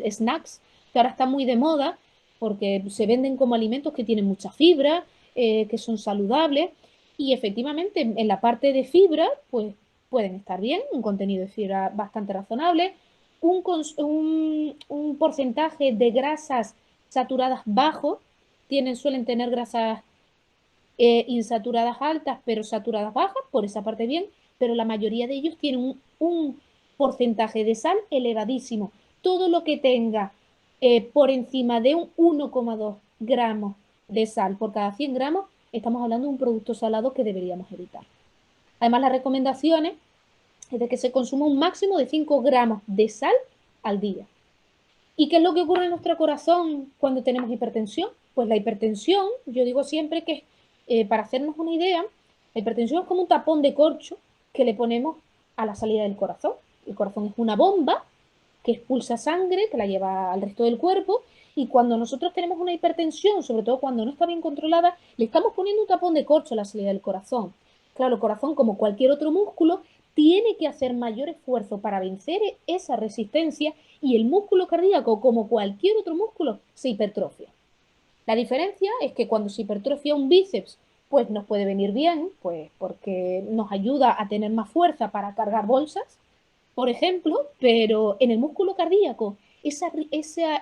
snacks, que ahora está muy de moda porque se venden como alimentos que tienen mucha fibra, que son saludables, y efectivamente en la parte de fibra pues pueden estar bien, un contenido de fibra bastante razonable, un porcentaje de grasas saturadas bajo, suelen tener grasas insaturadas altas, pero saturadas bajas, por esa parte bien, pero la mayoría de ellos tienen un porcentaje de sal elevadísimo. Todo lo que tenga por encima de un 1,2 gramos de sal por cada 100 gramos, estamos hablando de un producto salado que deberíamos evitar. Además, las recomendaciones es de que se consuma un máximo de 5 gramos de sal al día. ¿Y qué es lo que ocurre en nuestro corazón cuando tenemos hipertensión? Pues la hipertensión, yo digo siempre que, para hacernos una idea, la hipertensión es como un tapón de corcho que le ponemos a la salida del corazón. El corazón es una bomba que expulsa sangre, que la lleva al resto del cuerpo, y cuando nosotros tenemos una hipertensión, sobre todo cuando no está bien controlada, le estamos poniendo un tapón de corcho a la salida del corazón. Claro, el corazón, como cualquier otro músculo, tiene que hacer mayor esfuerzo para vencer esa resistencia, y el músculo cardíaco, como cualquier otro músculo, se hipertrofia. La diferencia es que cuando se hipertrofia un bíceps, pues nos puede venir bien, pues porque nos ayuda a tener más fuerza para cargar bolsas, por ejemplo, pero en el músculo cardíaco, esa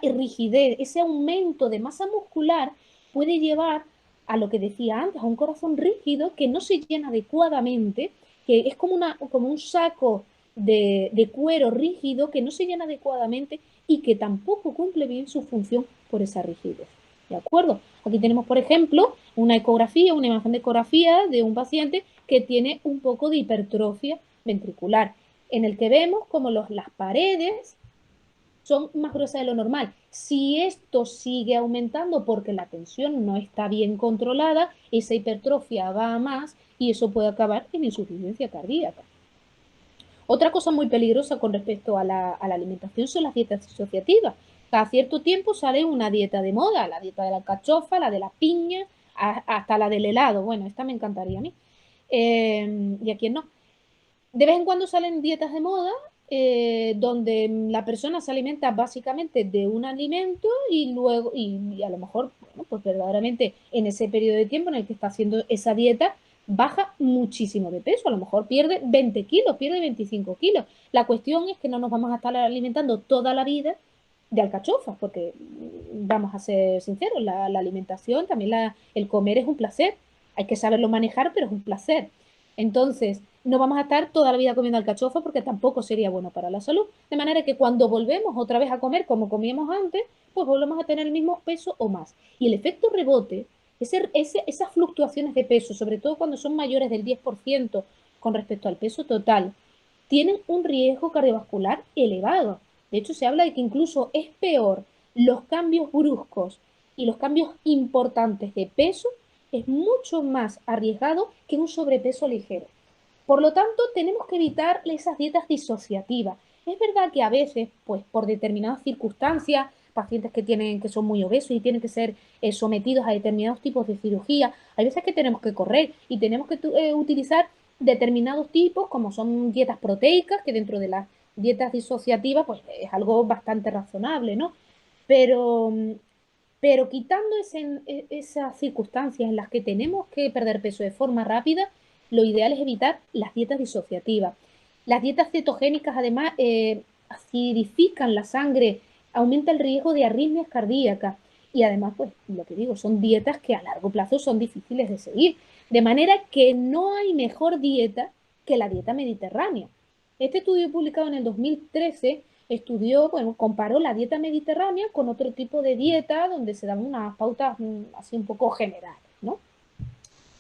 rigidez, ese aumento de masa muscular puede llevar a lo que decía antes, a un corazón rígido que no se llena adecuadamente, que es como un saco de cuero rígido que no se llena adecuadamente y que tampoco cumple bien su función por esa rigidez. ¿De acuerdo? Aquí tenemos, por ejemplo, una ecografía, una imagen de ecografía de un paciente que tiene un poco de hipertrofia ventricular, en el que vemos como las paredes son más gruesas de lo normal. Si esto sigue aumentando porque la tensión no está bien controlada, esa hipertrofia va a más y eso puede acabar en insuficiencia cardíaca. Otra cosa muy peligrosa con respecto a la alimentación son las dietas disociativas. Cada cierto tiempo sale una dieta de moda, la dieta de la alcachofa, la de la piña, hasta la del helado. Bueno, esta me encantaría a mí. Y a quién no. De vez en cuando salen dietas de moda donde la persona se alimenta básicamente de un alimento y luego, y a lo mejor, bueno, pues verdaderamente en ese periodo de tiempo en el que está haciendo esa dieta, baja muchísimo de peso, a lo mejor pierde 20 kilos, pierde 25 kilos. La cuestión es que no nos vamos a estar alimentando toda la vida de alcachofas, porque vamos a ser sinceros, la alimentación, también el comer es un placer, hay que saberlo manejar, pero es un placer. Entonces, no vamos a estar toda la vida comiendo alcachofa porque tampoco sería bueno para la salud. De manera que cuando volvemos otra vez a comer como comíamos antes, pues volvemos a tener el mismo peso o más. Y el efecto rebote, esas fluctuaciones de peso, sobre todo cuando son mayores del 10% con respecto al peso total, tienen un riesgo cardiovascular elevado. De hecho, se habla de que incluso es peor los cambios bruscos y los cambios importantes de peso, es mucho más arriesgado que un sobrepeso ligero. Por lo tanto, tenemos que evitar esas dietas disociativas. Es verdad que a veces, pues por determinadas circunstancias, pacientes que son muy obesos y tienen que ser sometidos a determinados tipos de cirugía, hay veces que tenemos que correr y tenemos que utilizar determinados tipos, como son dietas proteicas, que dentro de las dietas disociativas, pues es algo bastante razonable, ¿no? Pero, pero quitando esas circunstancias en las que tenemos que perder peso de forma rápida, lo ideal es evitar las dietas disociativas. Las dietas cetogénicas, además, acidifican la sangre, aumenta el riesgo de arritmias cardíacas y además, pues lo que digo, son dietas que a largo plazo son difíciles de seguir. De manera que no hay mejor dieta que la dieta mediterránea. Este estudio publicado en el 2013 estudió, bueno, comparó la dieta mediterránea con otro tipo de dieta donde se dan unas pautas así un poco generales, ¿no?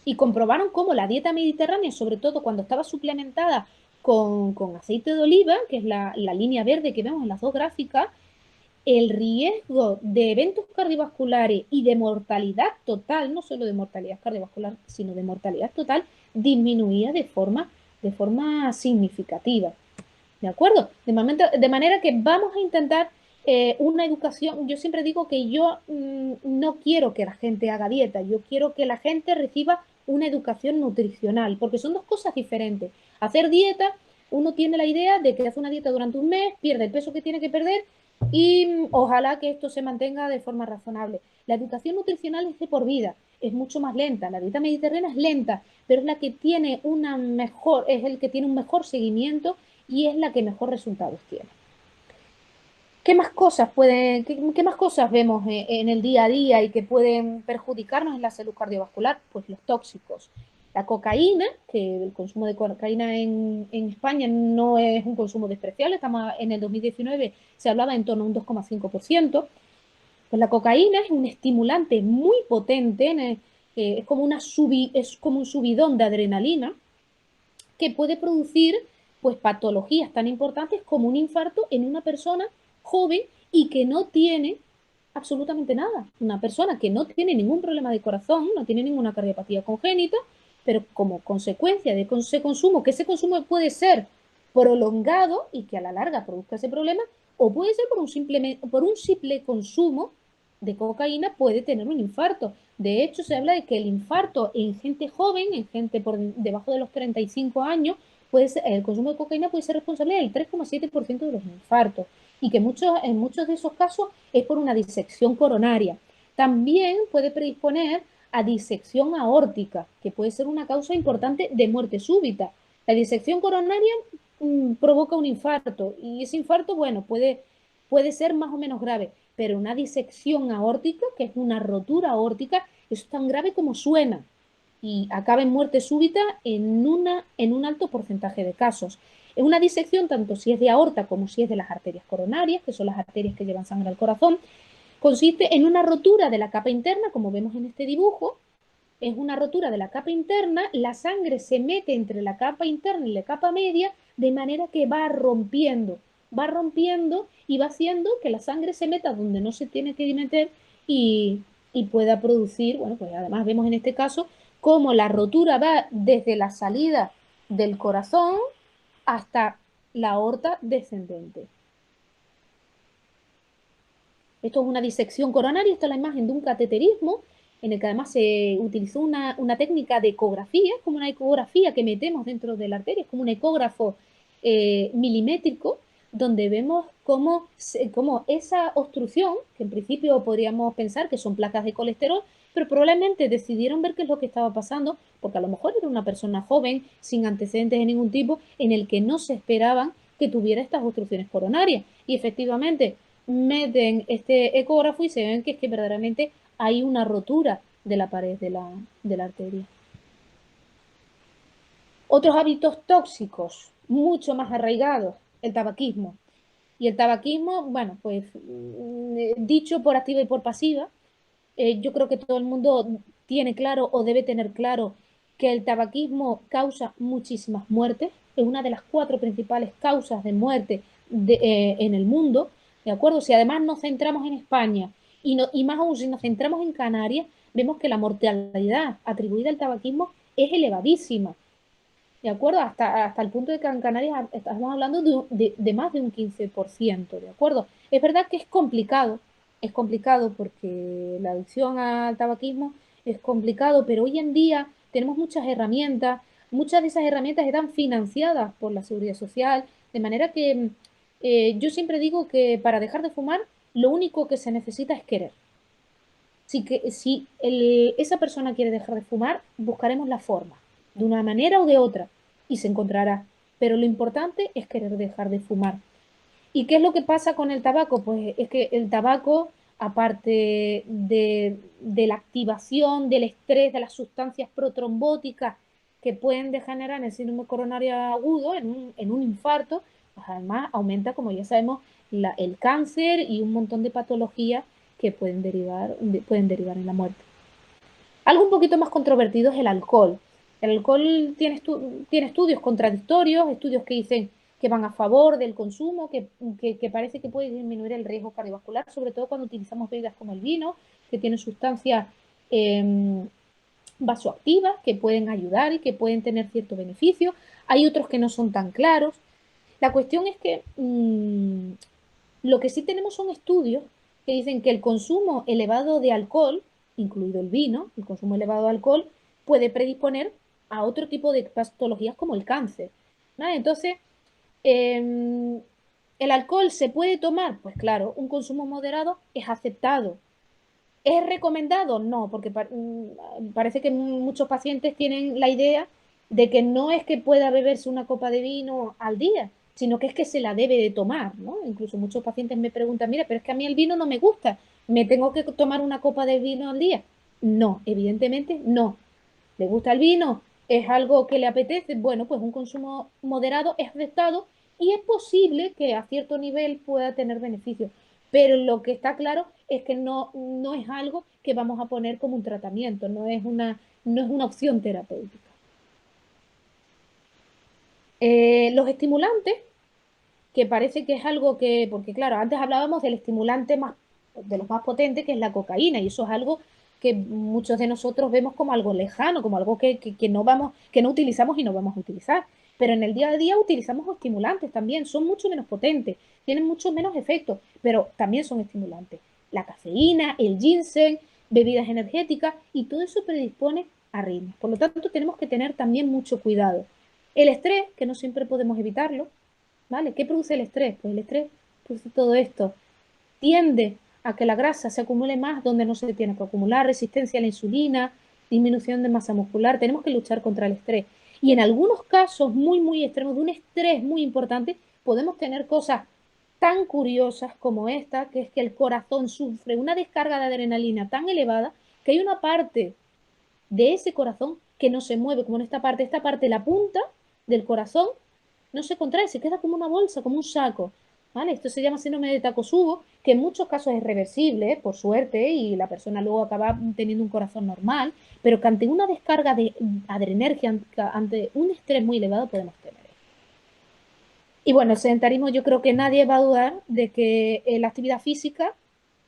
Y comprobaron cómo la dieta mediterránea, sobre todo cuando estaba suplementada con aceite de oliva, que es la línea verde que vemos en las dos gráficas, el riesgo de eventos cardiovasculares y de mortalidad total, no solo de mortalidad cardiovascular, sino de mortalidad total, disminuía de forma significativa. ¿De acuerdo? De manera que vamos a intentar una educación. Yo siempre digo que yo no quiero que la gente haga dieta, yo quiero que la gente reciba una educación nutricional, porque son dos cosas diferentes. Hacer dieta, uno tiene la idea de que hace una dieta durante un mes, pierde el peso que tiene que perder y ojalá que esto se mantenga de forma razonable. La educación nutricional es de por vida, es mucho más lenta. La dieta mediterránea es lenta, pero es la que tiene es el que tiene un mejor seguimiento y es la que mejor resultados tiene. ¿Qué más cosas vemos en el día a día y que pueden perjudicarnos en la salud cardiovascular? Pues los tóxicos. La cocaína, que el consumo de cocaína en España no es un consumo despreciable, estamos en el 2019 se hablaba en torno a un 2,5%. Pues la cocaína es un estimulante muy potente, es como un subidón de adrenalina que puede producir pues patologías tan importantes como un infarto en una persona joven y que no tiene absolutamente nada. Una persona que no tiene ningún problema de corazón, no tiene ninguna cardiopatía congénita, pero como consecuencia de ese consumo, que ese consumo puede ser prolongado y que a la larga produzca ese problema, o puede ser por un simple consumo de cocaína puede tener un infarto. De hecho, se habla de que el infarto en gente joven, en gente por debajo de los 35 años, el consumo de cocaína puede ser responsable del 3,7% de los infartos y que en muchos de esos casos es por una disección coronaria. También puede predisponer a disección aórtica, que puede ser una causa importante de muerte súbita. La disección coronaria provoca un infarto y ese infarto, bueno, puede ser más o menos grave, pero una disección aórtica, que es una rotura aórtica, es tan grave como suena y acaba en muerte súbita en un alto porcentaje de casos. Es una disección tanto si es de aorta como si es de las arterias coronarias, que son las arterias que llevan sangre al corazón. Consiste en una rotura de la capa interna, como vemos en este dibujo. Es una rotura de la capa interna, la sangre se mete entre la capa interna y la capa media, de manera que va rompiendo y va haciendo que la sangre se meta donde no se tiene que meter y, y pueda producir, bueno, pues además vemos en este caso cómo la rotura va desde la salida del corazón hasta la aorta descendente. Esto es una disección coronaria, esta es la imagen de un cateterismo en el que además se utilizó una técnica de ecografía, como una ecografía que metemos dentro de la arteria, es como un ecógrafo milimétrico, donde vemos cómo esa obstrucción, que en principio podríamos pensar que son placas de colesterol, pero probablemente decidieron ver qué es lo que estaba pasando, porque a lo mejor era una persona joven, sin antecedentes de ningún tipo, en el que no se esperaban que tuviera estas obstrucciones coronarias. Y efectivamente, meten este ecógrafo y se ven que es que verdaderamente hay una rotura de la pared de la arteria. Otros hábitos tóxicos, mucho más arraigados, el tabaquismo. Y el tabaquismo, bueno, pues dicho por activa y por pasiva, yo creo que todo el mundo tiene claro o debe tener claro que el tabaquismo causa muchísimas muertes, es una de las 4 principales causas de muerte en el mundo, ¿de acuerdo? Si además nos centramos en España y más aún si nos centramos en Canarias, vemos que la mortalidad atribuida al tabaquismo es elevadísima, ¿de acuerdo? Hasta el punto de que en Canarias estamos hablando de más de un 15%, ¿de acuerdo? Es verdad que es complicado porque la adicción al tabaquismo es complicado, pero hoy en día tenemos muchas de esas herramientas están financiadas por la Seguridad Social, de manera que yo siempre digo que para dejar de fumar lo único que se necesita es querer. Si esa persona quiere dejar de fumar, buscaremos la forma, de una manera o de otra, y se encontrará. Pero lo importante es querer dejar de fumar. ¿Y qué es lo que pasa con el tabaco? Pues es que el tabaco, aparte de la activación, del estrés, de las sustancias protrombóticas que pueden degenerar en el síndrome coronario agudo, en un infarto, pues además aumenta, como ya sabemos, el cáncer y un montón de patologías que pueden derivar en la muerte. Algo un poquito más controvertido es el alcohol. El alcohol tiene estudios contradictorios, estudios que dicen que van a favor del consumo, que parece que puede disminuir el riesgo cardiovascular, sobre todo cuando utilizamos bebidas como el vino, que tienen sustancias vasoactivas que pueden ayudar y que pueden tener cierto beneficio. Hay otros que no son tan claros. La cuestión es que lo que sí tenemos son estudios que dicen que el consumo elevado de alcohol, incluido el vino, el consumo elevado de alcohol, puede predisponer a otro tipo de patologías como el cáncer, ¿vale? Entonces, ¿el alcohol se puede tomar? Pues claro, un consumo moderado es aceptado. ¿Es recomendado? No, porque parece que muchos pacientes tienen la idea de que no es que pueda beberse una copa de vino al día, sino que es que se la debe de tomar, ¿no? Incluso muchos pacientes me preguntan, mira, pero es que a mí el vino no me gusta, ¿me tengo que tomar una copa de vino al día? No, evidentemente no. ¿Le gusta el vino? ¿Es algo que le apetece? Bueno, pues un consumo moderado es aceptado y es posible que a cierto nivel pueda tener beneficios. Pero lo que está claro es que no es algo que vamos a poner como un tratamiento, no es una opción terapéutica. Los estimulantes, que parece que es algo que, porque claro, antes hablábamos del estimulante de los más potentes, que es la cocaína, y eso es algo que muchos de nosotros vemos como algo lejano, como algo que no utilizamos y no vamos a utilizar. pero en el día a día utilizamos estimulantes también, son mucho menos potentes, tienen mucho menos efectos, pero también son estimulantes. La cafeína, el ginseng, bebidas energéticas y todo eso predispone a arritmias. Por lo tanto, tenemos que tener también mucho cuidado. El estrés, que no siempre podemos evitarlo, ¿vale? ¿Qué produce el estrés? Pues el estrés produce todo esto. Tiende a que la grasa se acumule más donde no se tiene que acumular, resistencia a la insulina, disminución de masa muscular. Tenemos que luchar contra el estrés. Y en algunos casos muy, muy extremos, de un estrés muy importante, podemos tener cosas tan curiosas como esta, que es que el corazón sufre una descarga de adrenalina tan elevada que hay una parte de ese corazón que no se mueve, como en esta parte, la punta del corazón, no se contrae, se queda como una bolsa, como un saco. ¿Vale? Esto se llama síndrome de Takotsubo, que en muchos casos es reversible, por suerte, y la persona luego acaba teniendo un corazón normal, pero que ante una descarga de adrenergia, ante un estrés muy elevado, podemos tener. Y bueno, el sedentarismo, yo creo que nadie va a dudar de que la actividad física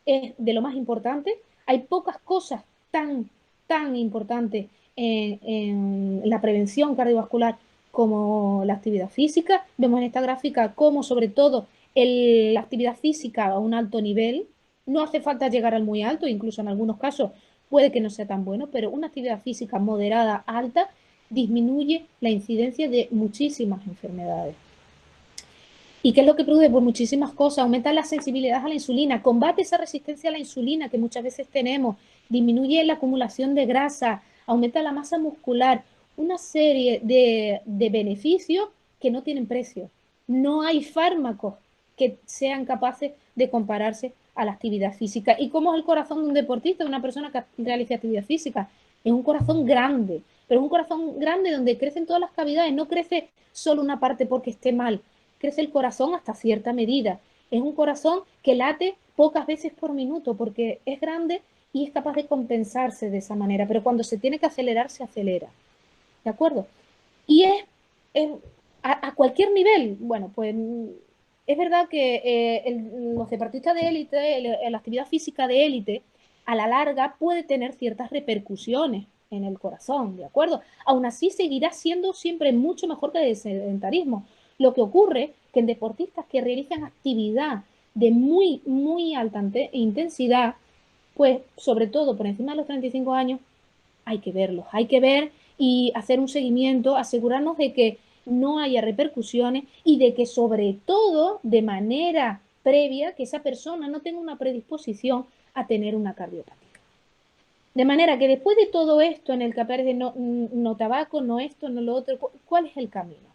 es de lo más importante. Hay pocas cosas tan importantes en la prevención cardiovascular como la actividad física. Vemos en esta gráfica cómo sobre todo la actividad física a un alto nivel, no hace falta llegar al muy alto, incluso en algunos casos puede que no sea tan bueno, pero una actividad física moderada, alta, disminuye la incidencia de muchísimas enfermedades. ¿Y qué es lo que produce? Pues muchísimas cosas. Aumenta la sensibilidad a la insulina, combate esa resistencia a la insulina que muchas veces tenemos, disminuye la acumulación de grasa, aumenta la masa muscular, una serie de beneficios que no tienen precio. No hay fármacos que sean capaces de compararse a la actividad física. ¿Y cómo es el corazón de un deportista, de una persona que realiza actividad física? Es un corazón grande, pero es un corazón grande donde crecen todas las cavidades, no crece solo una parte porque esté mal, crece el corazón hasta cierta medida. Es un corazón que late pocas veces por minuto porque es grande y es capaz de compensarse de esa manera, pero cuando se tiene que acelerar, se acelera. ¿De acuerdo? Y es a cualquier nivel. Bueno, pues es verdad que los deportistas de élite, la actividad física de élite, a la larga puede tener ciertas repercusiones en el corazón, ¿de acuerdo? Aún así seguirá siendo siempre mucho mejor que el sedentarismo. Lo que ocurre que en deportistas que realizan actividad de muy, muy alta intensidad, pues sobre todo por encima de los 35 años, hay que verlos, hay que ver y hacer un seguimiento, asegurarnos de que no haya repercusiones y de que sobre todo de manera previa que esa persona no tenga una predisposición a tener una cardiopatía. De manera que después de todo esto en el que aparece no tabaco, no esto, no lo otro, ¿cuál es el camino?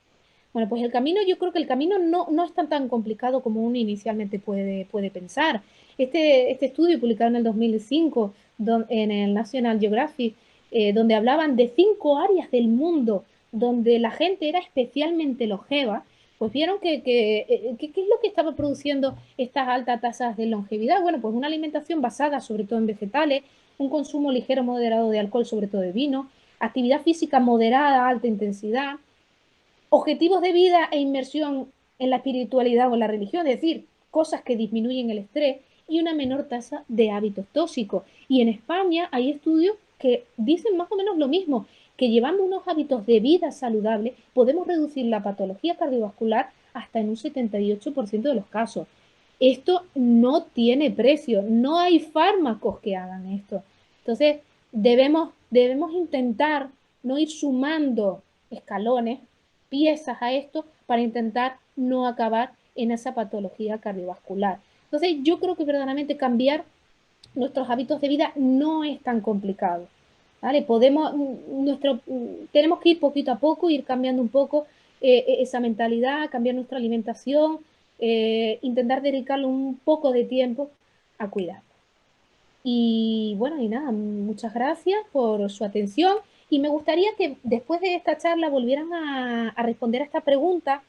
Bueno, pues el camino, yo creo que el camino no es tan complicado como uno inicialmente puede pensar. Este estudio publicado en el 2005 en el National Geographic, donde hablaban de 5 áreas del mundo donde la gente era especialmente longeva, pues vieron ¿qué es lo que estaba produciendo estas altas tasas de longevidad? Bueno, pues una alimentación basada sobre todo en vegetales, un consumo ligero moderado de alcohol, sobre todo de vino, actividad física moderada, alta intensidad, objetivos de vida e inmersión en la espiritualidad o en la religión, es decir, cosas que disminuyen el estrés y una menor tasa de hábitos tóxicos. Y en España hay estudios que dicen más o menos lo mismo, que llevando unos hábitos de vida saludables podemos reducir la patología cardiovascular hasta en un 78% de los casos. Esto no tiene precio, no hay fármacos que hagan esto. Entonces, debemos intentar no ir sumando escalones, piezas a esto para intentar no acabar en esa patología cardiovascular. Entonces, yo creo que verdaderamente cambiar nuestros hábitos de vida no es tan complicado. ¿Vale? Tenemos que ir poquito a poco, ir cambiando un poco esa mentalidad, cambiar nuestra alimentación, intentar dedicarle un poco de tiempo a cuidar. Y bueno, y nada, muchas gracias por su atención y me gustaría que después de esta charla volvieran a responder a esta pregunta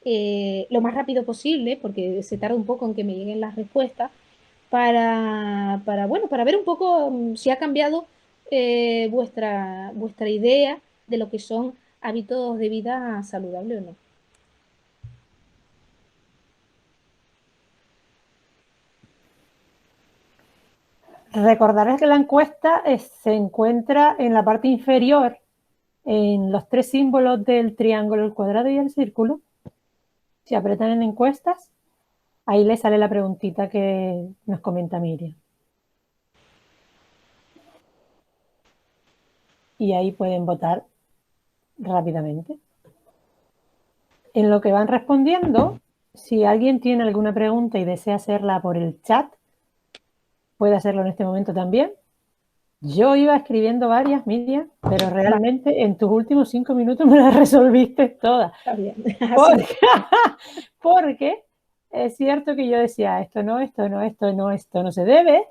lo más rápido posible, porque se tarda un poco en que me lleguen las respuestas, bueno, para ver un poco si ha cambiado vuestra idea de lo que son hábitos de vida saludable o no. Recordarles que la encuesta se encuentra en la parte inferior en los tres símbolos del triángulo, el cuadrado y el círculo, si apretan en encuestas, ahí les sale la preguntita que nos comenta Miriam. Y ahí pueden votar rápidamente. En lo que van respondiendo, si alguien tiene alguna pregunta y desea hacerla por el chat, puede hacerlo en este momento también. Yo iba escribiendo varias, Miriam, pero realmente en tus últimos 5 minutos me las resolviste todas. Está bien. Porque es cierto que yo decía, esto no se debe,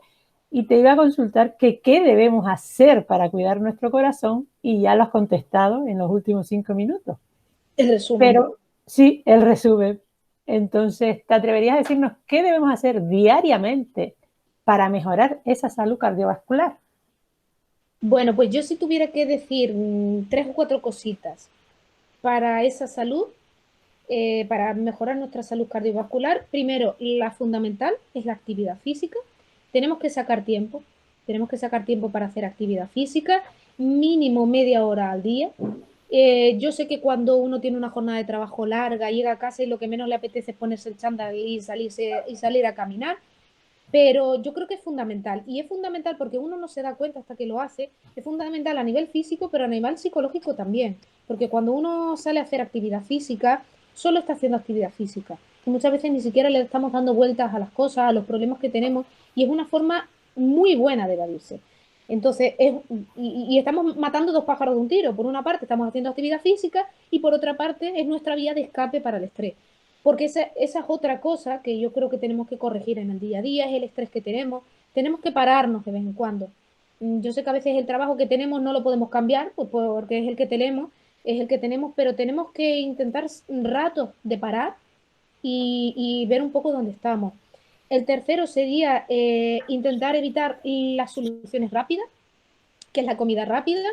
y te iba a consultar que qué debemos hacer para cuidar nuestro corazón, y ya lo has contestado en los últimos 5 minutos. El resumen. Pero sí, el resumen. Entonces, ¿te atreverías a decirnos qué debemos hacer diariamente para mejorar esa salud cardiovascular? Bueno, pues yo si tuviera que decir 3 o 4 cositas para esa salud, para mejorar nuestra salud cardiovascular, primero, la fundamental es la actividad física. Tenemos que sacar tiempo para hacer actividad física, mínimo media hora al día. Yo sé que cuando uno tiene una jornada de trabajo larga, llega a casa y lo que menos le apetece es ponerse el chándal y salir a caminar, pero yo creo que es fundamental, y es fundamental porque uno no se da cuenta hasta que lo hace. Es fundamental a nivel físico, pero a nivel psicológico también, porque cuando uno sale a hacer actividad física, solo está haciendo actividad física, y muchas veces ni siquiera le estamos dando vueltas a las cosas, a los problemas que tenemos, y es una forma muy buena de evadirse. Entonces, y estamos matando dos pájaros de un tiro. Por una parte, estamos haciendo actividad física, y por otra parte, es nuestra vía de escape para el estrés. Porque esa es otra cosa que yo creo que tenemos que corregir en el día a día, es el estrés que tenemos. Tenemos que pararnos de vez en cuando. Yo sé que a veces el trabajo que tenemos no lo podemos cambiar, pues porque es el que tenemos, pero tenemos que intentar ratos de parar y ver un poco dónde estamos. El tercero sería intentar evitar las soluciones rápidas, que es la comida rápida.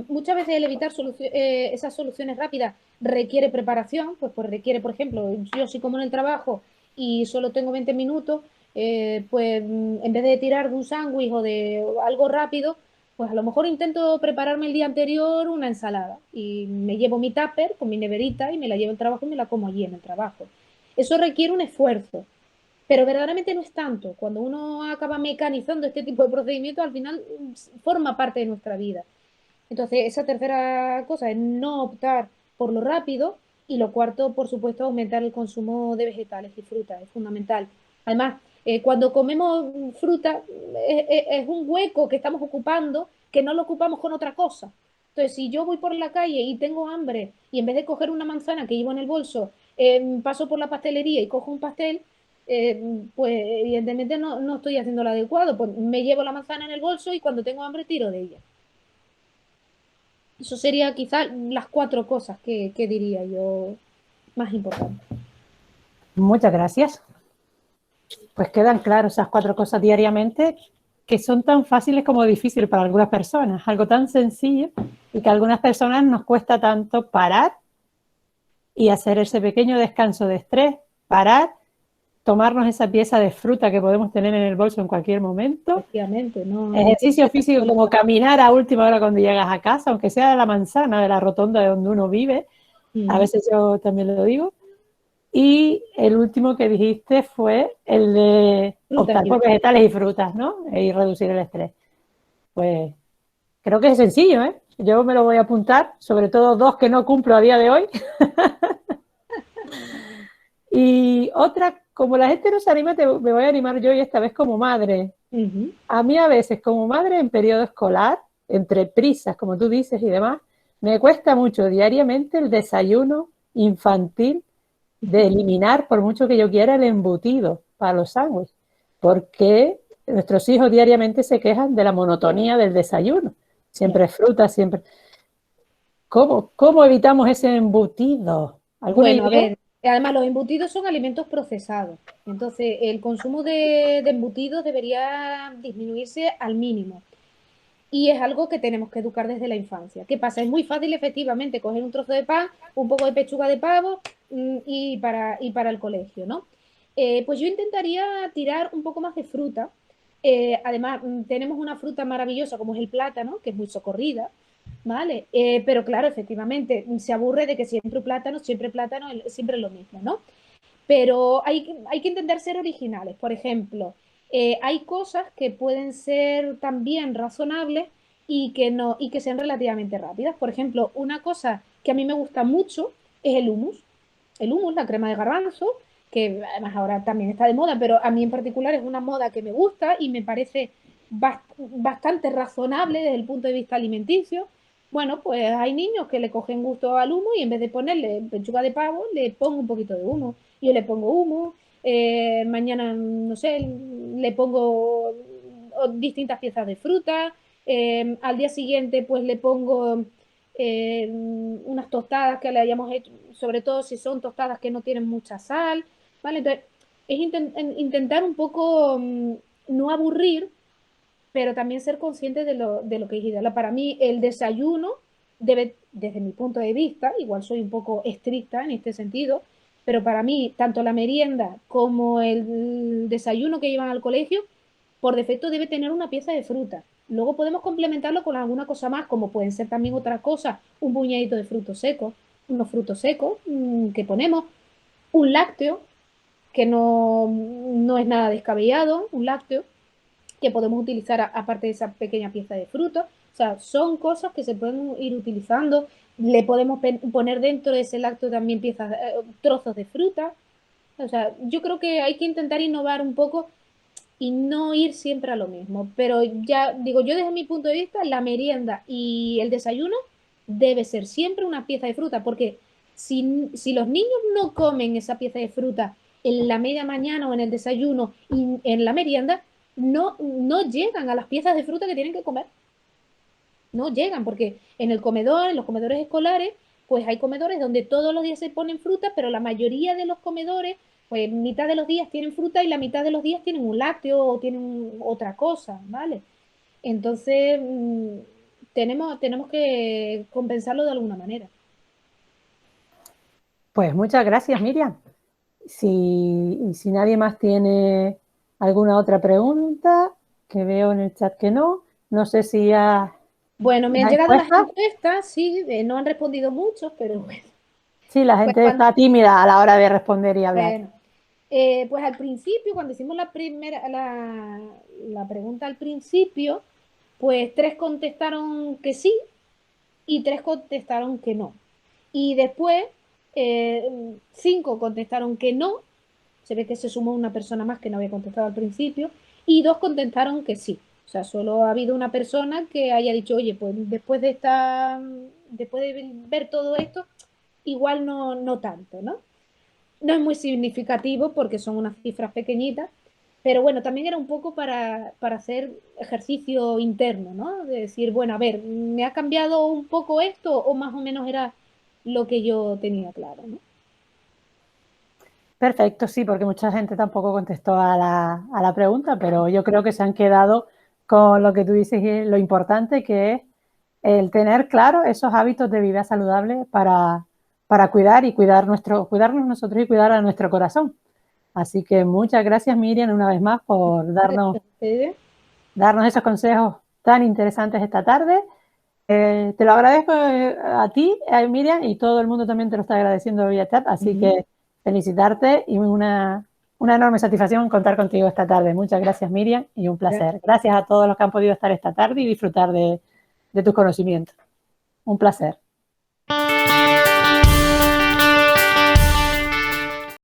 Muchas veces el evitar esas soluciones rápidas requiere preparación, pues requiere, por ejemplo, yo si como en el trabajo y solo tengo 20 minutos, pues en vez de tirar de un sándwich o de algo rápido, pues a lo mejor intento prepararme el día anterior una ensalada y me llevo mi tupper con mi neverita y me la llevo al trabajo y me la como allí en el trabajo. Eso requiere un esfuerzo, pero verdaderamente no es tanto. Cuando uno acaba mecanizando este tipo de procedimientos, al final forma parte de nuestra vida. Entonces, esa tercera cosa es no optar por lo rápido, y lo cuarto, por supuesto, aumentar el consumo de vegetales y frutas, es fundamental. Además, cuando comemos fruta, es un hueco que estamos ocupando, que no lo ocupamos con otra cosa. Entonces, si yo voy por la calle y tengo hambre y en vez de coger una manzana que llevo en el bolso, paso por la pastelería y cojo un pastel, pues evidentemente no estoy haciendo lo adecuado, pues me llevo la manzana en el bolso y cuando tengo hambre tiro de ella. Eso sería quizás las 4 cosas que diría yo más importantes. Muchas gracias. Pues quedan claras esas 4 cosas diariamente, que son tan fáciles como difíciles para algunas personas. Algo tan sencillo y que a algunas personas nos cuesta tanto parar y hacer ese pequeño descanso de estrés, parar, tomarnos esa pieza de fruta que podemos tener en el bolso en cualquier momento. Efectivamente, no. Ejercicio físico como caminar a última hora cuando llegas a casa, aunque sea de la manzana, de la rotonda de donde uno vive. A veces yo también lo digo. Y el último que dijiste fue el de optar por vegetales y frutas, ¿no? Y reducir el estrés. Pues creo que es sencillo, ¿eh? Yo me lo voy a apuntar, sobre todo 2 que no cumplo a día de hoy. Y otra, como la gente no se anima, me voy a animar yo, y esta vez como madre. A mí a veces como madre en periodo escolar, entre prisas, como tú dices, y demás, me cuesta mucho diariamente el desayuno infantil, de eliminar, por mucho que yo quiera, el embutido para los sándwiches, porque nuestros hijos diariamente se quejan de la monotonía del desayuno. Siempre es fruta, siempre. ¿Cómo evitamos ese embutido? ¿Alguna idea? A ver, además los embutidos son alimentos procesados. Entonces, el consumo de embutidos debería disminuirse al mínimo. Y es algo que tenemos que educar desde la infancia. ¿Qué pasa? Es muy fácil, efectivamente, coger un trozo de pan, un poco de pechuga de pavo y para el colegio, ¿no? Pues yo intentaría tirar un poco más de fruta. Además, tenemos una fruta maravillosa como es el plátano, que es muy socorrida. ¿vale? Pero claro, efectivamente, se aburre de que siempre plátano, siempre lo mismo, ¿no? Pero hay que intentar ser originales. Por ejemplo, hay cosas que pueden ser también razonables y que no, y que sean relativamente rápidas. Por ejemplo, una cosa que a mí me gusta mucho es el hummus. El hummus, la crema de garbanzo, que además ahora también está de moda, pero a mí en particular es una moda que me gusta y me parece bastante razonable desde el punto de vista alimenticio. Bueno, pues hay niños que le cogen gusto al humo y en vez de ponerle pechuga de pavo, le pongo un poquito de humo. Yo le pongo humo, mañana, no sé, le pongo distintas piezas de fruta, al día siguiente pues le pongo unas tostadas que le hayamos hecho, sobre todo si son tostadas que no tienen mucha sal, ¿vale? Entonces, es intentar un poco no aburrir, pero también ser consciente de lo que es ideal. Para mí, el desayuno debe, desde mi punto de vista, igual soy un poco estricta en este sentido, pero para mí, tanto la merienda como el desayuno que llevan al colegio, por defecto debe tener una pieza de fruta. Luego podemos complementarlo con alguna cosa más, como pueden ser también otras cosas, un puñadito de frutos secos, unos frutos secos que ponemos, un lácteo, que no es nada descabellado, un lácteo, que podemos utilizar aparte de esa pequeña pieza de fruta. O sea, son cosas que se pueden ir utilizando. Le podemos poner dentro de ese lácteo también piezas, trozos de fruta. O sea, yo creo que hay que intentar innovar un poco y no ir siempre a lo mismo. Pero ya digo, yo desde mi punto de vista, la merienda y el desayuno debe ser siempre una pieza de fruta, porque si los niños no comen esa pieza de fruta en la media mañana o en el desayuno y en la merienda, no llegan a las piezas de fruta que tienen que comer. No llegan, porque en el comedor, en los comedores escolares, pues hay comedores donde todos los días se ponen fruta, pero la mayoría de los comedores, pues mitad de los días tienen fruta y la mitad de los días tienen un lácteo o tienen otra cosa, ¿vale? Entonces, tenemos que compensarlo de alguna manera. Pues muchas gracias, Miriam. Si nadie más tiene alguna otra pregunta, que veo en el chat que no sé si ya Bueno, me han la llegado las encuesta. encuestas, sí, no han respondido muchos, pero bueno. Sí, la Pues gente está tímida a la hora de responder y hablar. bueno, pues al principio, cuando hicimos la pregunta al principio, pues 3 contestaron que sí y 3 contestaron que no. Y después 5 contestaron que no. Se ve que se sumó una persona más que no había contestado al principio. Y 2 contestaron que sí. O sea, solo ha habido una persona que haya dicho, oye, pues después de ver todo esto, igual no tanto, ¿no? No es muy significativo porque son unas cifras pequeñitas, pero bueno, también era un poco para hacer ejercicio interno, ¿no? De decir, bueno, a ver, ¿me ha cambiado un poco esto o más o menos era lo que yo tenía claro, ¿no? Perfecto, sí, porque mucha gente tampoco contestó a la pregunta, pero yo creo que se han quedado con lo que tú dices y lo importante que es el tener claro esos hábitos de vida saludable para cuidarnos nosotros y cuidar a nuestro corazón. Así que muchas gracias, Miriam, una vez más por darnos esos consejos tan interesantes esta tarde. Te lo agradezco a ti, a Miriam, y todo el mundo también te lo está agradeciendo vía chat, así que felicitarte y una enorme satisfacción contar contigo esta tarde. Muchas gracias, Miriam, y un placer. Gracias a todos los que han podido estar esta tarde y disfrutar de tus conocimientos. Un placer.